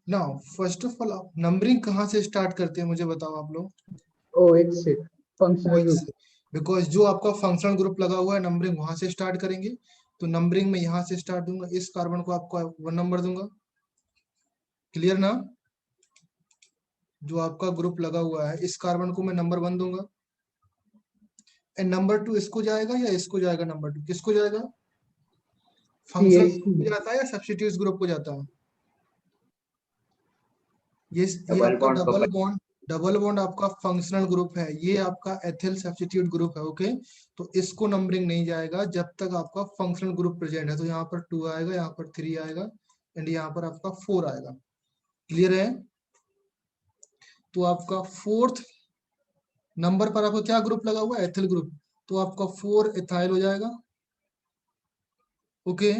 Now first of all आप numbering कहाँ से स्टार्ट करते हैं मुझे बताओ आप लोग। OH से, फंक्शनल OH ग्रुप। से, बिकॉज जो आपका फंक्शनल ग्रुप लगा हुआ है नंबरिंग वहां से स्टार्ट करेंगे। तो नंबरिंग में यहाँ से स्टार्ट दूंगा, इस कार्बन को आपको 1 नंबर दूंगा। क्लियर ना। जो आपका ग्रुप लगा हुआ है इस कार्बन को मैं नंबर 1 दूंगा। एंड नंबर 2 इसको जाएगा या इसको जाएगा, नंबर 2 किसको जाएगा, फंक्शनल ग्रुप CH2। को जाता है या सब्स्टिट्यूट ग्रुप को जाता है। ये डबल आपका bond double bond, double bond आपका फंक्शनल ग्रुप है, ये आपका एथिल सब्स्टिट्यूट ग्रुप है। ओके, तो इसको नंबरिंग नहीं जाएगा जब तक आपका फंक्शनल ग्रुप प्रेजेंट है। तो यहाँ पर 2 आएगा, यहाँ पर 3 आएगा एंड यहाँ पर आपका 4 आएगा। क्लियर है। तो आपका 4th नंबर पर आपका क्या ग्रुप लगा हुआ है, एथिल ग्रुप। तो आपका 4 एथाइल हो जाएगा। ओके,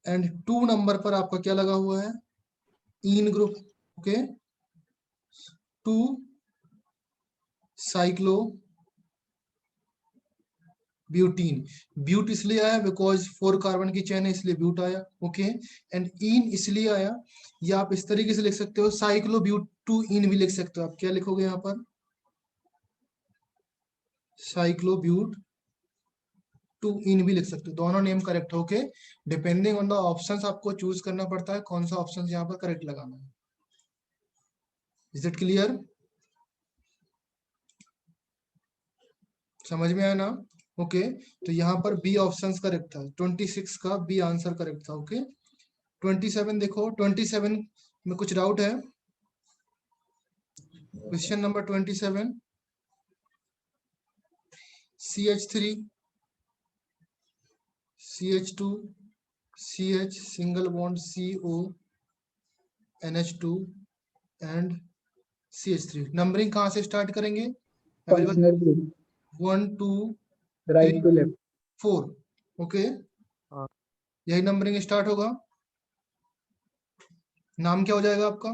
एंड 2 नंबर पर आपका क्या लगा हुआ है, इन group. Okay, 2 cyclo butene. But इसलिए आया बिकॉज 4 कार्बन की चेन है इसलिए ब्यूट आया। ओके, एंड इन इसलिए आया, या आप इस तरीके से लिख सकते हो साइक्लो ब्यूट 2 इन भी लिख सकते हो। आप क्या लिखोगे यहाँ पर, साइक्लो ब्यूट 2 इन भी लिख सकते हो, दोनों नेम करेक्ट है। Okay, depending on the options आपको चूज करना पड़ता है कौन सा ऑप्शन यहाँ पर करेक्ट लगाना है। इज इट क्लियर, समझ में आया ना। ओके, तो यहाँ पर बी ऑप्शन करेक्ट था, 26 का बी आंसर करेक्ट था। ओके, 27 देखो, 27 में कुछ डाउट है। Question number 27, CH3 CH2 CH single bond CO NH2 and CH3। Numbering कहाँ से स्टार्ट करेंगे, functional group, 1 2 right 3 to left. 4। Okay, हाँ। यही नंबरिंग स्टार्ट होगा। नाम क्या हो जाएगा आपका,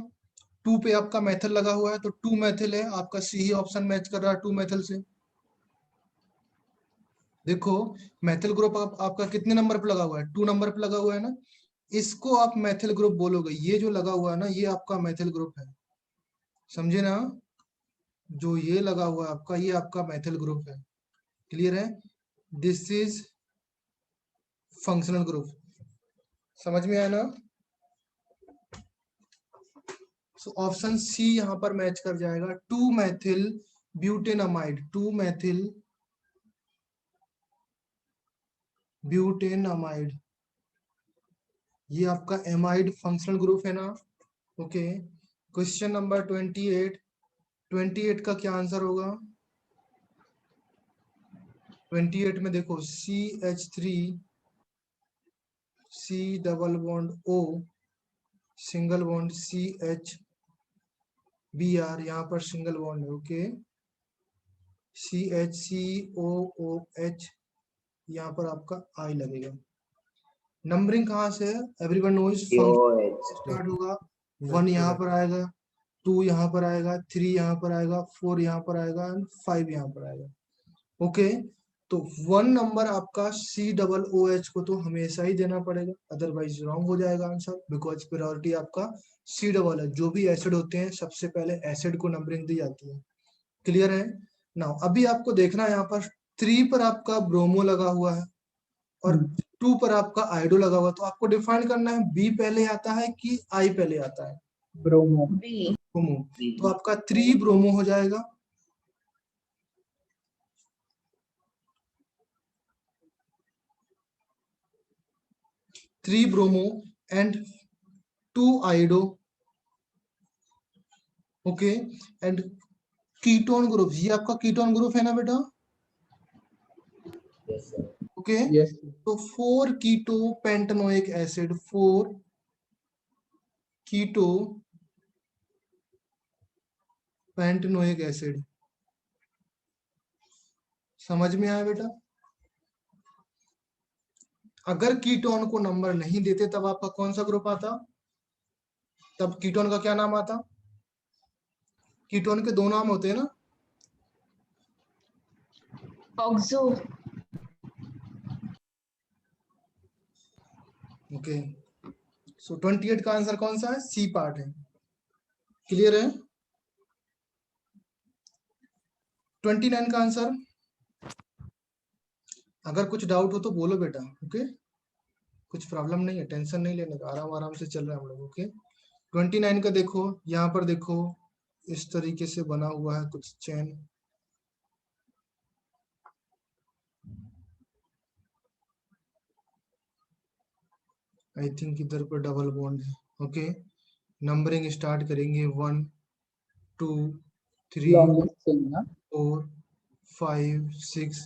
2 पे आपका मेथल लगा हुआ है तो 2 मेथल है, आपका सी ही ऑप्शन मैच कर रहा है 2 मेथल से। देखो मेथल ग्रुप आपका कितने नंबर पे लगा हुआ है, 2 नंबर पे लगा हुआ है ना, इसको आप मेथल ग्रुप बोलोगे। ये जो लगा हुआ है ना ये आपका मेथल ग्रुप है, समझे ना। जो ये लगा हुआ है आपका ये आपका मेथल ग्रुप है। क्लियर है, दिस इज फंक्शनल ग्रुप। समझ में आया ना। सो ऑप्शन सी यहाँ पर मैच कर जाएगा, 2 मैथिल ब्यूटेनामाइड, 2 मैथिल ब्यूटेनामाइड, ये आपका एमाइड फंक्शनल ग्रुप है ना। ओके, क्वेश्चन नंबर 28, 28 का क्या आंसर होगा। 28 में देखो CH3 C double bond O single bond CH Br, यहाँ पर सिंगल बॉन्ड है। ओके, CHCOOH, यहाँ पर आपका I लगेगा। नंबरिंग कहाँ से है, एवरीवन नोज, फंक्शन स्टार्ट होगा, 1 यहाँ पर आएगा, 2 यहाँ पर आएगा, 3 यहाँ पर आएगा, 4 यहाँ पर आएगा एंड 5 यहाँ पर आएगा। ओके, तो 1 नंबर आपका COOH को तो हमेशा ही देना पड़ेगा, अदरवाइज रॉन्ग हो जाएगा आंसर, बिकॉज प्रायोरिटी आपका C डबल है। जो भी एसिड होते हैं सबसे पहले एसिड को नंबरिंग दी जाती है। क्लियर है ना। अभी आपको देखना है यहाँ पर 3 पर आपका ब्रोमो लगा हुआ है और 2 पर आपका आइडो लगा हुआ है, तो आपको डिफाइन करना है बी पहले आता है कि आई पहले आता है। ब्रोमो। ब्रोमो, तो आपका 3 ब्रोमो हो जाएगा। Three bromo and 2 आइडो। Okay, and ketone group, ये आपका कीटोन ग्रुप है ना बेटा। Okay, yes. तो 4 कीटो पेंटानोइक एसिड, 4 कीटो पेंटानोइक एसिड। समझ में आया बेटा। अगर कीटोन को नंबर नहीं देते तब आपका कौन सा ग्रुप आता, तब कीटोन का क्या नाम आता। कीटोन के 2 नाम होते हैं ना, ऑक्सो। ओके। सो 28 का आंसर कौन सा है, सी पार्ट है। क्लियर है? 29 का आंसर। अगर कुछ डाउट हो तो बोलो बेटा, ओके? कुछ प्रॉब्लम नहीं है, टेंशन नहीं लेने का, आराम आराम से चल रहा है हम लोग, ओके? 29 का देखो, यहाँ पर देखो इस तरीके से बना हुआ है कुछ चेन। आई थिंक इधर पर डबल बॉन्ड है, ओके? नंबरिंग स्टार्ट करेंगे 1 2 3 लॉन्गेस्ट चेन ना। 4 5 6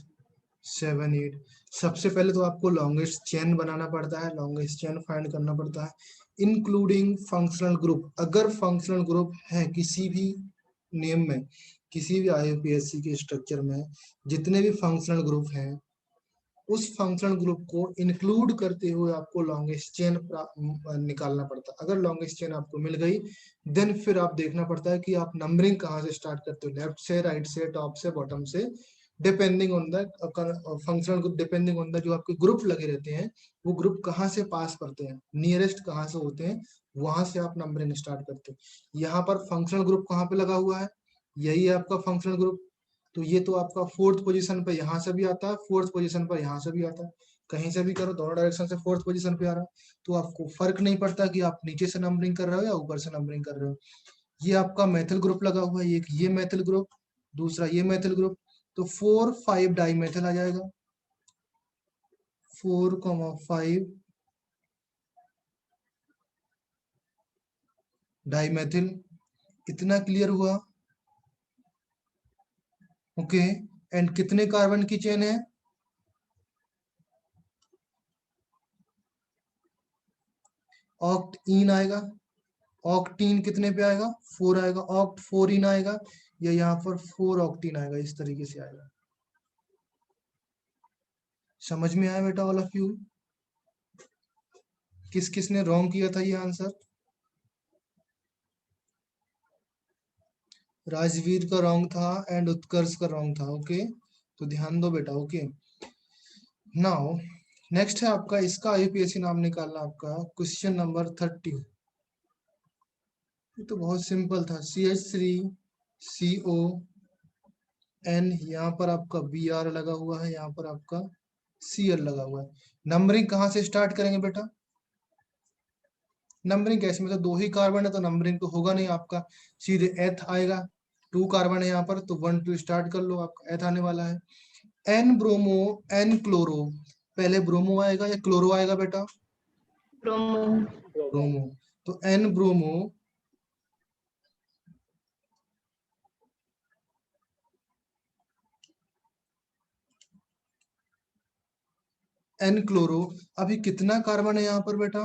7 8। सबसे पहले तो आपको लॉन्गेस्ट चेन बनाना पड़ता है, लॉन्गेस्ट चेन फाइंड करना पड़ता है, इंक्लूडिंग फंक्शनल ग्रुप। अगर फंक्शनल ग्रुप है किसी भी नेम में, किसी भी IUPAC के स्ट्रक्चर में जितने भी फंक्शनल ग्रुप हैं, उस फंक्शनल ग्रुप को इंक्लूड करते हुए आपको लॉन्गेस्ट चेन निकालना पड़ता है। अगर लॉन्गेस्ट चेन आपको मिल गई, देन फिर आप देखना पड़ता है कि आप नंबरिंग कहाँ से स्टार्ट करते हो, लेफ्ट से, राइट से, टॉप से, बॉटम से, depending on the functional group, depending on the जो आपके ग्रुप लगे रहते हैं, वो ग्रुप कहाँ से पास करते हैं, नियरेस्ट कहाँ से होते हैं, वहां से आप नंबरिंग स्टार्ट करते हो। यहाँ पर फंक्शनल ग्रुप कहाँ पे लगा हुआ है, यही है आपका फंक्शनल ग्रुप। तो ये तो आपका 4th पोजीशन पे यहाँ से भी आता है, 4th पोजीशन पर यहाँ से भी आता है, कहीं से भी करो, दोनों डायरेक्शन से 4th पोजीशन पे आ रहा है, तो आपको फर्क नहीं पड़ता कि आप नीचे से नंबरिंग कर रहे हो या ऊपर से नंबरिंग कर रहे हो। ये आपका मेथल ग्रुप लगा हुआ है, एक ये मेथल ग्रुप, दूसरा ये मेथल ग्रुप, तो 4 5 डाई मेथल आ जाएगा, 4,5 डाई मेथिल। इतना क्लियर हुआ, ओके? एंड कितने कार्बन की चेन है, ऑक्ट-इन आएगा, ऑक्टीन कितने पे आएगा, 4 आएगा, ऑक्ट 4 इन आएगा, या यहाँ पर 4 ऑक्टीन आएगा, इस तरीके से आएगा। समझ में आया बेटा ऑल ऑफ यू? किस किस ने रॉन्ग किया था ये आंसर? राजवीर का रॉन्ग था एंड उत्कर्ष का रॉन्ग था, ओके? तो ध्यान दो बेटा, ओके? नाउ नेक्स्ट है आपका, इसका IUPAC नाम निकालना आपका क्वेश्चन नंबर 30। ये तो बहुत सिंपल था, CH3CO N, यहाँ पर आपका Br लगा हुआ है, यहाँ पर आपका Cl लगा हुआ है। नंबरिंग कहाँ से स्टार्ट करेंगे बेटा? नंबरिंग कैसे, मतलब 2 ही कार्बन है तो नंबरिंग तो होगा नहीं आपका, सीधे एथ आएगा, 2 कार्बन है यहाँ पर तो 1 2 स्टार्ट कर लो, आपका एथ आने वाला है। एन ब्रोमो एन क्लोरो, पहले ब्रोमो आएगा या क्लोरो आएगा बेटा? ब्रोमो। ब्रोमो। तो एन ब्रोमो एन क्लोरो। अभी कितना कार्बन है यहाँ पर बेटा?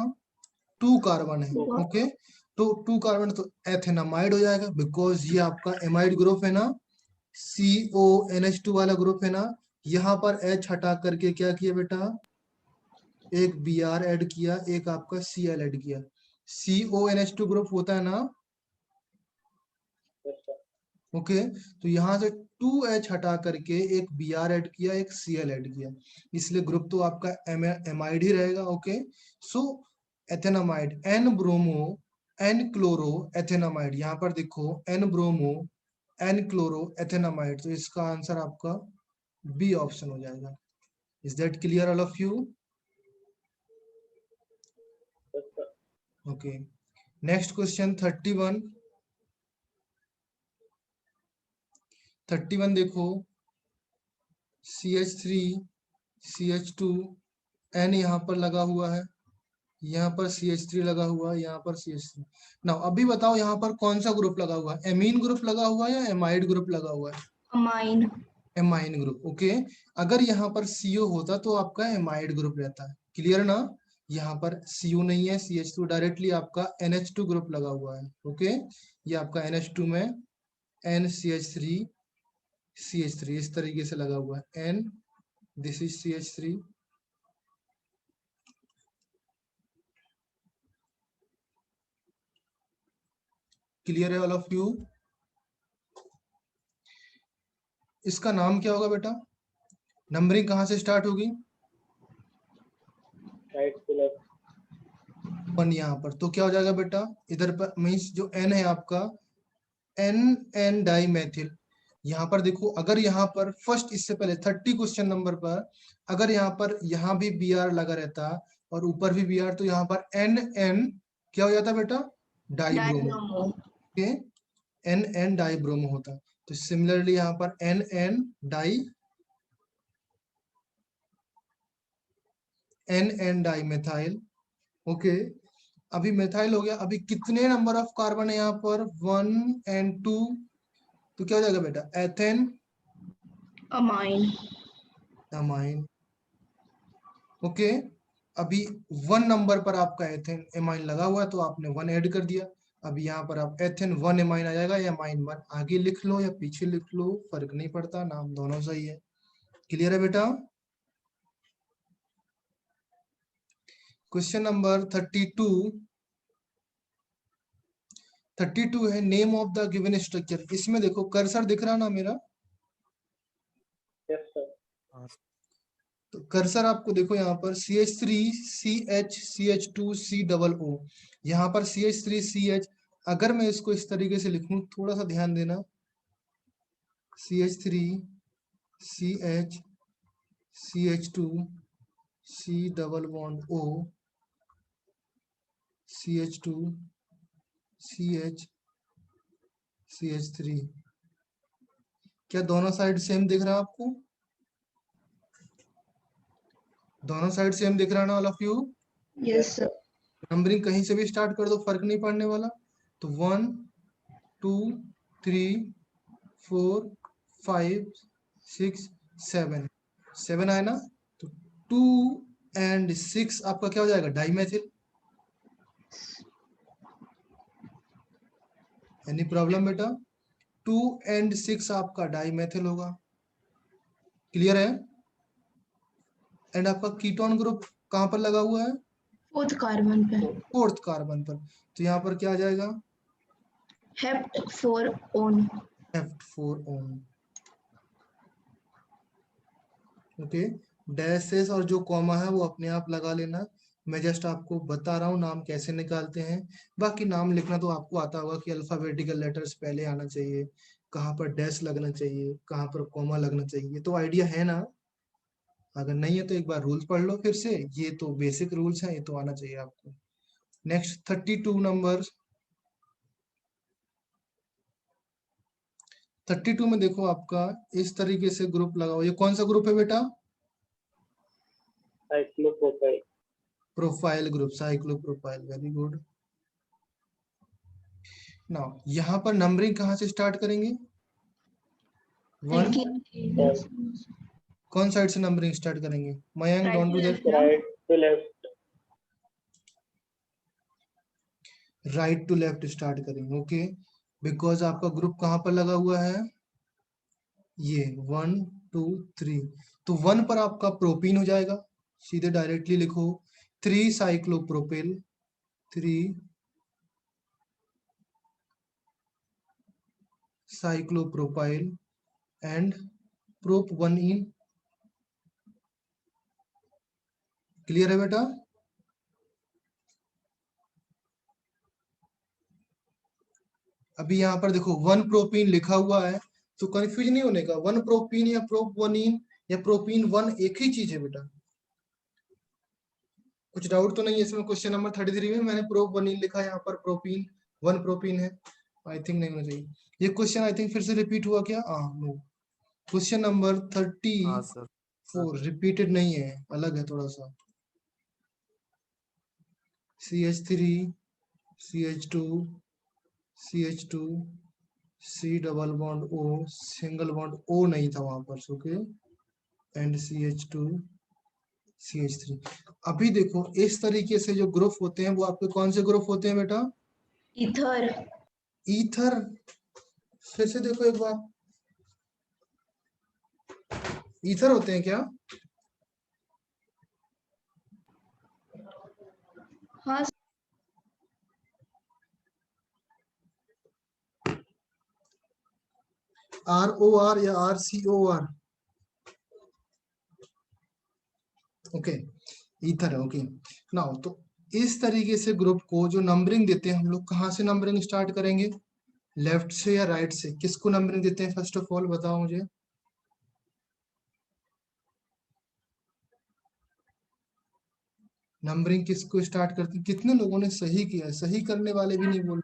2 कार्बन है, ओके? तो 2 कार्बन तो एथेनामाइड हो जाएगा, बिकॉज ये आपका एमाइड ग्रुप है ना, CONH2 वाला ग्रुप है ना। यहाँ पर H हटा करके क्या किया बेटा, एक Br ऐड किया, एक आपका Cl ऐड किया। CONH2 ग्रुप होता है ना, ओके? तो यहाँ से 2H हटा करके एक Br ऐड किया, एक Cl ऐड किया, इसलिए ग्रुप तो आपका एमाइड ही रहेगा, ओके? सो एथेनामाइड, एन ब्रोमो एन क्लोरो एथेनामाइड, यहाँ पर देखो एन ब्रोमो एन क्लोरो एथेनामाइड, तो इसका आंसर आपका बी ऑप्शन हो जाएगा। Is that clear all of you? Okay, next question 31। 31 देखो, CH3 CH2 N यहाँ पर लगा हुआ है, यहाँ पर CH3 लगा हुआ है, यहाँ पर CH3। नाउ अभी बताओ यहाँ पर कौन सा ग्रुप लगा हुआ है, एमीन ग्रुप लगा हुआ है या एमाइड ग्रुप लगा हुआ है? अमाइन। Amine group, okay? अगर यहाँ पर CO होता तो आपका एमाइड ग्रुप रहता है, क्लियर ना? यहाँ पर CO नहीं है, CH2 डायरेक्टली आपका NH2 ग्रुप लगा हुआ है, ओके? ये आपका NH2 में NCH3 CH3 इस तरीके से लगा हुआ है, N this is CH3, clear है ऑल ऑफ यू? इसका नाम क्या होगा बेटा? नंबरिंग कहाँ से स्टार्ट होगी? राइट से लेफ्ट। 1 यहाँ पर, तो क्या हो जाएगा बेटा, इधर पर मीन्स जो N है आपका NN डाइमेथिल। यहाँ पर देखो, अगर यहाँ पर फर्स्ट, इससे पहले 30 क्वेश्चन नंबर पर अगर यहाँ भी Br लगा रहता और ऊपर भी Br, तो यहाँ पर NN क्या हो जाता बेटा? डाइब्रोमो। ओके, NN डाइब्रोमो होता। तो सिमिलरली यहाँ पर NN डाइमेथाइल। ओके, अभी मेथाइल हो गया। अभी कितने नंबर ऑफ कार्बन है यहाँ पर? 1 and 2, तो क्या हो जाएगा बेटा? Ethane amine. ओके, अभी 1 नंबर पर आपका एथेन एमाइन लगा हुआ है, तो आपने 1 ऐड कर दिया। अभी यहाँ पर आप एथेन 1 एमाइन आ जाएगा, या अमाइन 1 आगे लिख लो या पीछे लिख लो, फर्क नहीं पड़ता, नाम दोनों सही है। क्लियर है बेटा? क्वेश्चन नंबर 32 है, name of the given structure. इसमें देखो कर्सर दिख रहा ना मेरा? तो कर्सर आपको देखो यहाँ पर CH3 CH CH2 COO, यहाँ पर CH3 CH, अगर मैं इसको इस तरीके से लिखूं, थोड़ा सा ध्यान देना, CH3 CH CH2 C double bond O CH2 CH CH3, क्या दोनों साइड सेम दिख रहा है आपको? दोनों साइड सेम दिख रहा है ना all of you? Yes sir. Numbering कहीं से भी स्टार्ट कर दो, फर्क नहीं पड़ने वाला। तो 1 2 3 4 5 6 7, 7 आए ना? तो 2 and 6 आपका क्या हो जाएगा? डाइमेथिल। एनी प्रॉब्लम बेटा? 2 and 6 आपका डाइमेथिल होगा। क्लियर है? एंड आपका कीटोन ग्रुप कहां पर लगा हुआ है? 4th कार्बन पे। 4th कार्बन पर। तो यहाँ पर क्या आ जाएगा? Hept 4 own. Heft 4 on। Okay, dashes और जो कॉमा है वो अपने आप लगा लेना। मैं जस्ट आपको बता रहा हूँ नाम कैसे निकालते हैं। बाकी नाम लिखना तो आपको आता होगा कि अल्फाबेटिकल लेटर्स पहले आना चाहिए, कहाँ पर डैश लगना चाहिए, कहाँ पर कॉमा लगना चाहिए, तो आइडिया है ना? अगर नहीं है तो एक बार रूल्स पढ़ लो फिर से, ये तो बेसिक रूल्स हैं, ये तो आना चाहिए आपको। नेक्स्ट 32 नंबर, 32 में देखो आपका इस तरीके से ग्रुप लगा हुआ। ये कौन सा ग्रुप है बेटा? Propyl group, cyclopropyl. Very good. Now यहाँ पर नंबरिंग कहाँ से स्टार्ट करेंगे? 1, कौन साइड से नंबरिंग स्टार्ट करेंगे? Mayank, don't do that. Right to left. Right to left start करेंगे। ओके, बिकॉज आपका ग्रुप कहाँ पर लगा हुआ है? ये 1 2 3, तो 1 पर आपका प्रोपीन हो जाएगा, सीधे डायरेक्टली लिखो 3 cyclopropyl, 3 cyclopropyl and prop 1 in. Clear है बेटा? अभी यहाँ पर देखो 1 प्रोपीन लिखा हुआ है, तो कंफ्यूज नहीं होने का। 1 प्रोपीन या प्रोप 1 इन या प्रोपीन 1 एक ही चीज है बेटा। कुछ डाउट तो नहीं है इसमें? क्वेश्चन नंबर 33 में मैंने प्रोप 1 इन लिखा है, यहाँ पर प्रोपीन 1 प्रोपीन है। आई थिंक नहीं होना चाहिए ये क्वेश्चन। आई थिंक फिर से रिपीट हुआ क्या? नो, क्वेश्चन नंबर 34 रिपीटेड नहीं है, अलग है थोड़ा सा। CH3 CH2 CH2 C double bond O, single bond O नहीं था वहां पर, ओके, एंड CH2 CH3। अभी देखो इस तरीके से जो ग्रुप होते हैं वो आपके कौन से ग्रुप होते हैं बेटा? ईथर। ईथर। फिर से देखो एक बार, ईथर होते हैं क्या? हाँ ROR या RCOR? ओके, ईथर है। ओके, नाउ तो इस तरीके से ग्रुप को जो नंबरिंग देते हैं हम लोग, कहाँ से नंबरिंग स्टार्ट करेंगे? लेफ्ट से या राइट से, किसको नंबरिंग देते हैं फर्स्ट ऑफ ऑल बताओ मुझे। नंबरिंग किसको स्टार्ट करते हैं? कितने लोगों ने सही किया है? सही करने वाले भी नहीं बोल।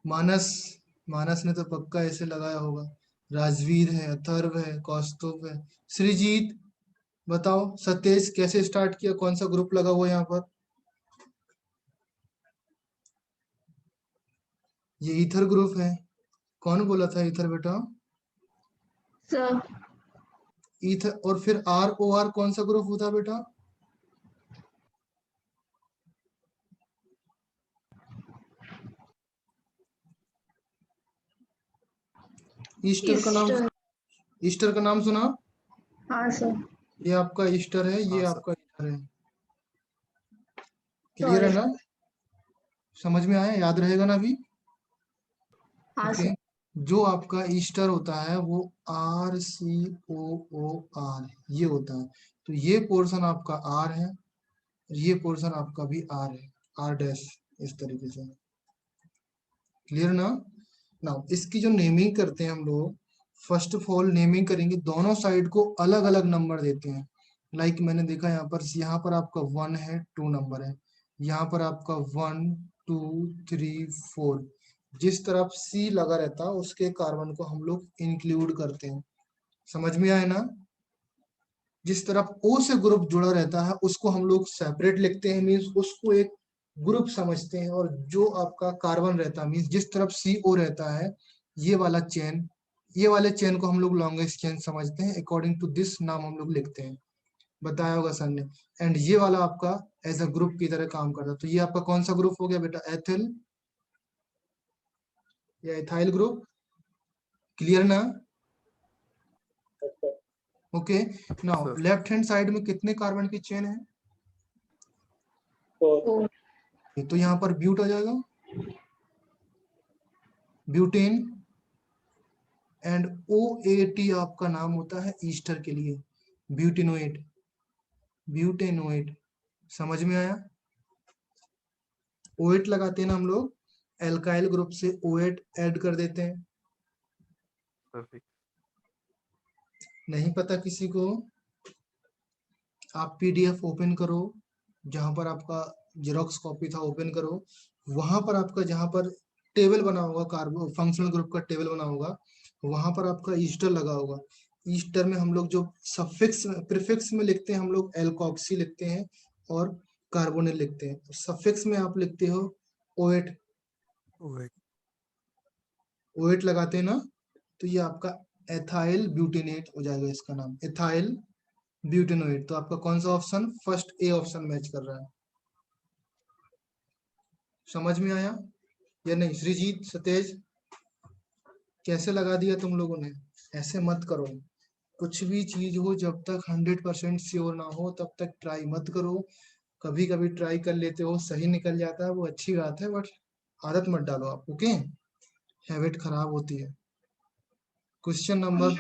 मानस, मानस ने तो पक्का ऐसे लगाया होगा। राजवीर है, अथर्व है, कौस्तुभ है, सृजीत बताओ। सतेज कैसे स्टार्ट किया, कौन सा ग्रुप लगा हुआ है यहाँ पर? ये ईथर ग्रुप है। कौन बोला था ईथर बेटा? Sir ether. और फिर ROR कौन सा ग्रुप होता है बेटा? ईस्टर का नाम, ईस्टर। ईस्टर का नाम सुना? हाँ सर। ये आपका ईस्टर है, ये हाँ, सर। आपका ईथर है। क्लियर है सॉरी। ना? समझ में आया? याद रहेगा ना अभी? हाँ ओके। सर। जो आपका ईस्टर होता है वो RCOOR ये होता है। तो ये पोर्शन आपका R है, ये पोर्शन आपका भी R है, R डैश, इस तरीके से। क्लियर ना? नाउ इसकी जो नेमिंग करते हैं हम लोग, फर्स्ट ऑफ ऑल नेमिंग करेंगे, दोनों साइड को अलग अलग नंबर देते हैं। लाइक मैंने देखा यहाँ पर आपका 1 है, 2 नंबर है, यहाँ पर आपका 1 2 3 4। जिस तरफ C लगा रहता है उसके कार्बन को हम लोग इंक्लूड करते हैं। समझ में आया ना? जिस तरफ O से ग्रुप जुड़ा रहता है उसको हम लोग सेपरेट लिखते हैं, मीन्स उसको एक ग्रुप समझते हैं। और जो आपका कार्बन रहता है, मीन्स जिस तरफ CO रहता है, ये वाला चेन, ये वाले चेन को हम लोग लॉन्गेस्ट चेन समझते हैं। अकॉर्डिंग टू दिस नाम हम लोग लिखते हैं, बताया होगा सर ने। एंड ये वाला आपका एज अ ग्रुप की तरह काम करता है। तो ये आपका कौन सा ग्रुप हो गया बेटा? एथिल या एथाइल ग्रुप। क्लियर ना? Okay. Now sir. Left hand side में कितने कार्बन की चेन है? फोर। तो यहाँ पर ब्यूट आ जाएगा, ब्यूटेन। एंड OAT आपका नाम होता है ईस्टर के लिए, ब्यूटेनोएट, ब्यूटेनोएट। समझ में आया? OAT लगाते हैं ना हम लोग, एल्काइल ग्रुप से OAT ऐड कर देते हैं। सर, नहीं पता किसी को? आप PDF ओपन करो, जहां पर आपका जेरोक्स कॉपी था ओपन करो, वहां पर आपका जहां पर टेबल बना होगा, कार्बन फंक्शनल ग्रुप का टेबल बना होगा, वहां पर आपका ईस्टर लगा होगा। ईस्टर में हम लोग जो सफिक्स प्रीफिक्स में लिखते हैं, हम लोग एल्कोक्सी लिखते हैं और कार्बोनिल लिखते हैं। सफिक्स में आप लिखते हो OAT, ओए, OAT लगाते हैं ना, तो ये आपका एथाइल ब्यूटेनेट हो जाएगा, इसका नाम एथाइल ब्यूटेनोएट। तो आपका कौन सा option? First A option match कर रहा है। समझ में आया या नहीं? श्रीजीत, सतेज, कैसे लगा दिया तुम लोगों ने? ऐसे मत करो। कुछ भी चीज हो, जब तक 100% श्योर ना हो तब तक ट्राई मत करो। कभी कभी ट्राई कर लेते हो, सही निकल जाता है, वो अच्छी बात है, बट आदत मत डालो आप। ओके, हैबिट खराब होती है। क्वेश्चन नंबर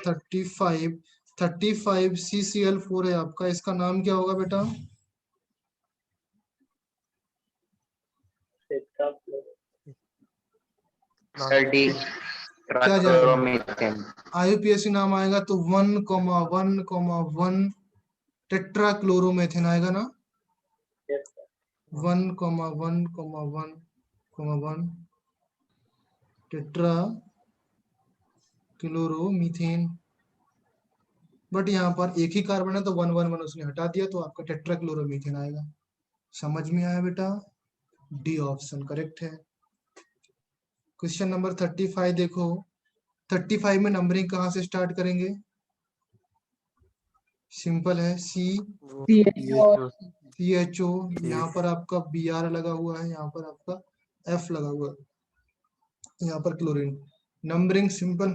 35 CCl4 है आपका, इसका नाम क्या होगा बेटा? सर डी, क्या जाएगा? ट्राइक्लोरोमीथेन। IUPAC नाम आएगा तो 1,1,1 टेट्राक्लोरोमेथेन आएगा ना। 1,1,1,1 टेट्रा क्लोरोमीथेन। बट यहाँ पर एक ही कार्बन है तो 1,1,1 उसने हटा दिया, तो आपका टेट्रा क्लोरोमीथेन आएगा। समझ में आया बेटा? डी ऑप्शन करेक्ट है। क्वेश्चन नंबर 35 देखो। 35 में नंबरिंग कहाँ से स्टार्ट करेंगे? सिंपल है, वो CHO CHO। यहाँ पर आपका Br लगा हुआ है, यहाँ पर आपका F लगा हुआ है, यहाँ पर chlorine. Numbering simple,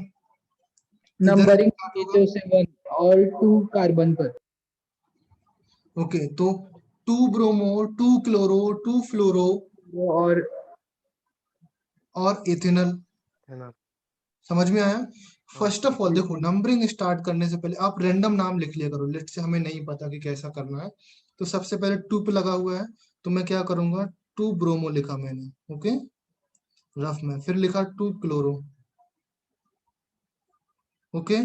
numbering CHO से 1 और 2 कार्बन पर। ओके। तो 2 ब्रोमो, 2 क्लोरो, 2 फ्लोरो और इथेनॉल। है ना। समझ में आया? फर्स्ट ऑफ ऑल देखो, नंबरिंग स्टार्ट करने से पहले आप रैंडम नाम लिख लिया करो। लेट से हमें नहीं पता कि कैसा करना है, तो सबसे पहले 2 पे लगा हुआ है तो मैं क्या करूंगा, 2 ब्रोमो लिखा मैंने। ओके, रफ में। फिर लिखा 2 क्लोरो। ओके,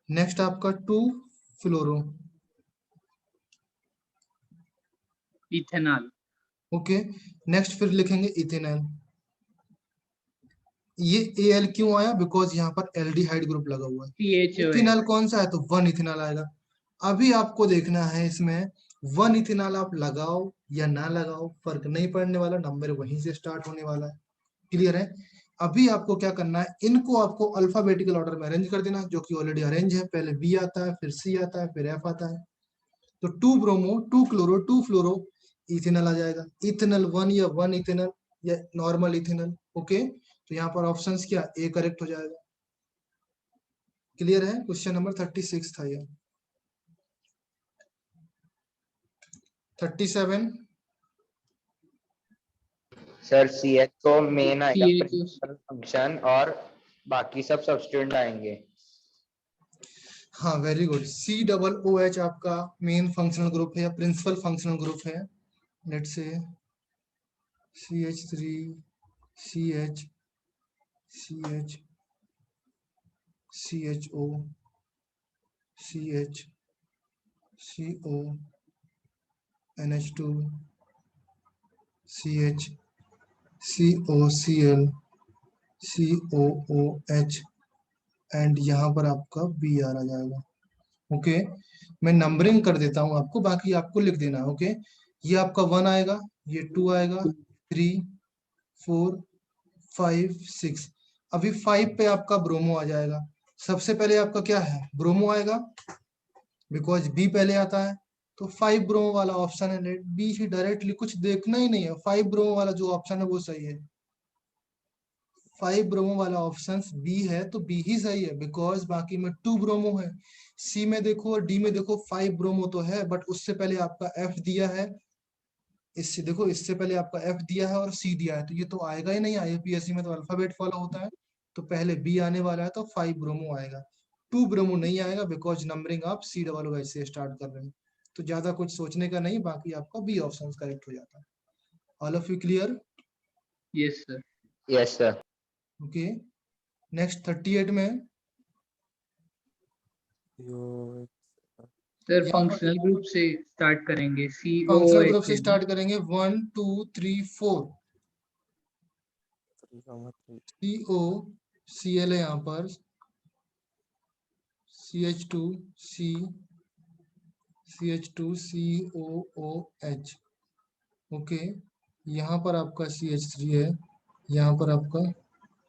नेक्स्ट आपका 2 फ्लोरो। इथेनॉल। ओके, नेक्स्ट फिर लिखेंगे इथेनॉल। ये एल क्यों आया? बिकॉज यहाँ पर एल्डिहाइड ग्रुप लगा हुआ है। CHO है। इथेनॉल कौन सा है? तो 1 इथेनॉल आएगा। अभी आपको देखना है इसमें 1 इथेनॉल आप लगाओ या ना लगाओ, फर्क नहीं पड़ने वाला, नंबर वहीं से स्टार्ट होने वाला है। क्लियर है? अभी आपको क्या करना है, इनको आपको अल्फाबेटिकल ऑर्डर में अरेंज कर देना, जो कि ऑलरेडी अरेंज है। पहले बी आता है, फिर सी आता है, फिर एफ आता है। तो 2 ब्रोमो, 2 क्लोरो, 2 फ्लोरो, इथेनॉल आ जाएगा। इथेनॉल 1 या 1 इथेनॉल या नॉर्मल इथेनॉल। ओके, तो यहाँ पर ऑप्शंस क्या, ए करेक्ट हो जाएगा। क्लियर है? क्वेश्चन नंबर 36 था ये। 37। सर CHO मेन आएगा, CHO प्रिंसिपल फंक्शन, और बाकी सब सब्स्टिट्यूएंट आएंगे। हाँ, वेरी गुड। COOH आपका मेन फंक्शनल ग्रुप है या प्रिंसिपल फंक्शनल ग्रुप है। Let's say CH3 CH CH CHO CH CO NH2 CH COCl COOH and यहाँ पर आपका Br आ जाएगा। ओके, मैं नंबरिंग कर देता हूँ आपको, बाकी आपको लिख देना है। ओके, ये आपका 1 आएगा, ये 2 आएगा, 3 4 5 6। अभी 5 पे आपका ब्रोमो आ जाएगा। सबसे पहले आपका क्या है, ब्रोमो आएगा, बिकॉज बी पहले आता है। तो 5 ब्रोमो वाला ऑप्शन है, बी ही डायरेक्टली, कुछ देखना ही नहीं है। 5 ब्रोमो वाला जो ऑप्शन है वो सही है। 5 ब्रोमो वाला ऑप्शन बी है, तो बी ही सही है, बिकॉज बाकी में 2 ब्रोमो है। सी में देखो और डी में देखो 5 ब्रोमो तो है, बट उससे पहले आपका एफ दिया है। इससे देखो, इससे पहले आपका एफ दिया है और सी दिया है, तो ये तो आएगा ही नहीं। आईयूपीएससी में तो अल्फाबेट फॉलो होता है, तो पहले बी आने वाला है, तो 5 ब्रोमो आएगा। 2 ब्रोमो नहीं आएगा, बिकॉज नंबरिंग आप COOH से स्टार्ट कर रहे हैं। तो ज्यादा कुछ सोचने का नहीं, बाकी आपका बी ऑप्शन करेक्ट हो जाता है। All of you clear? Yes sir. Yes sir. Okay, next 38 में यो सर यहाँ पर फंक्शनल ग्रुप से स्टार्ट करेंगे। फंक्शनल ग्रुप COOH से है ना? स्टार्ट करेंगे। 1 2 3 4। 3,3 COCl है यहाँ पर, CH2 C CH2 COOH। Okay, यहाँ पर आपका CH3 है, यहाँ पर आपका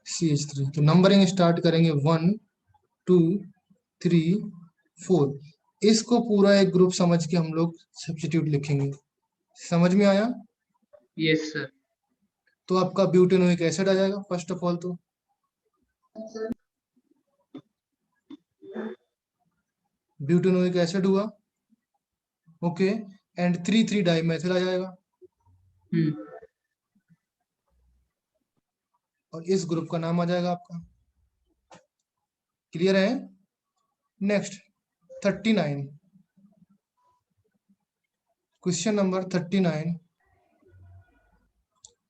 CH3। तो नंबरिंग स्टार्ट करेंगे 1 2 3 4। इसको पूरा एक ग्रुप समझ के हम लोग सब्स्टिट्यूट लिखेंगे। समझ में आया? Yes sir. तो आपका ब्यूटेनोइक एसिड आ जाएगा फर्स्ट ऑफ ऑल। तो ब्यूटेनोइक एसिड हुआ। ओके, एंड 3 डाइमेथिल आ जाएगा, और इस ग्रुप का नाम आ जाएगा आपका। क्लियर है? Next 39, question number 39।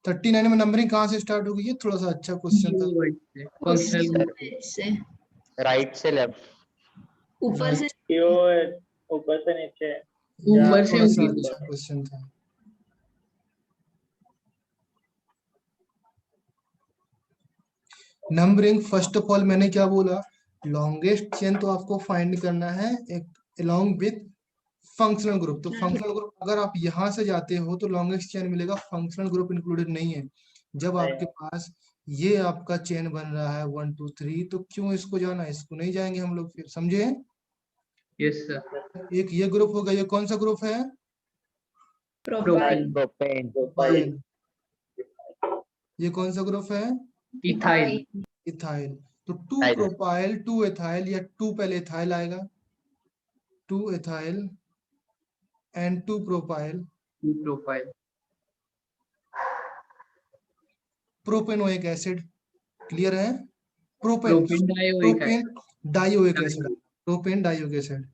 39 में नंबरिंग कहाँ से स्टार्ट होगी? ये थोड़ा सा अच्छा क्वेश्चन था। फंक्शनल ग्रुप से राइट से लेफ्ट। ऊपर से ऊपर से नीचे। ऊपर से थोड़ा सा होगी। अच्छा क्वेश्चन था। नंबरिंग फर्स्ट ऑफ ऑल मैंने क्या बोला, लॉन्गेस्ट चेन तो आपको फाइंड करना है एक अलोंग विथ फंक्शनल ग्रुप। तो फंक्शनल ग्रुप अगर आप यहां से जाते हो तो लॉन्गेस्ट चेन मिलेगा, फंक्शनल ग्रुप इंक्लूडेड नहीं है। जब आपके पास ये आपका चेन बन रहा है 1 2 3, तो क्यों इसको जाना, इसको नहीं जाएंगे हम लोग। फिर समझे? Yes sir. एक ये ग्रुप होगा, ये कौन सा ग्रुप है? प्रोपेन। प्रोपेन। प्रोपेन। ये कौन सा ग्रुप है? इथाइल। इथाइल। तो 2 प्रोपाइल 2 एथाइल, या 2 पहले इथाइल आएगा, 2 ethyl and 2 propyl. Propyl. Propanoic acid. Clear है? Propane propane dioic propane dioic acid. Propane dioic acid,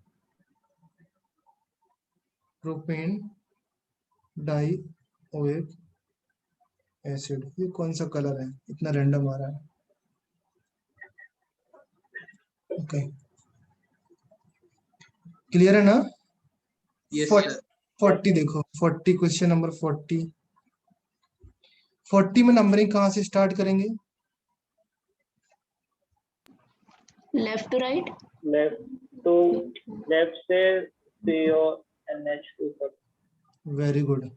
propane dioic acid. ये कौन सा कलर है, इतना रैंडम आ रहा है। ओके, क्लियर है ना? Yes sir. 40 देखो, 40 क्वेश्चन नंबर 40। 40 में नंबरिंग कहाँ से स्टार्ट करेंगे? Left to right. लेफ्ट से CONH2 तक। Very good.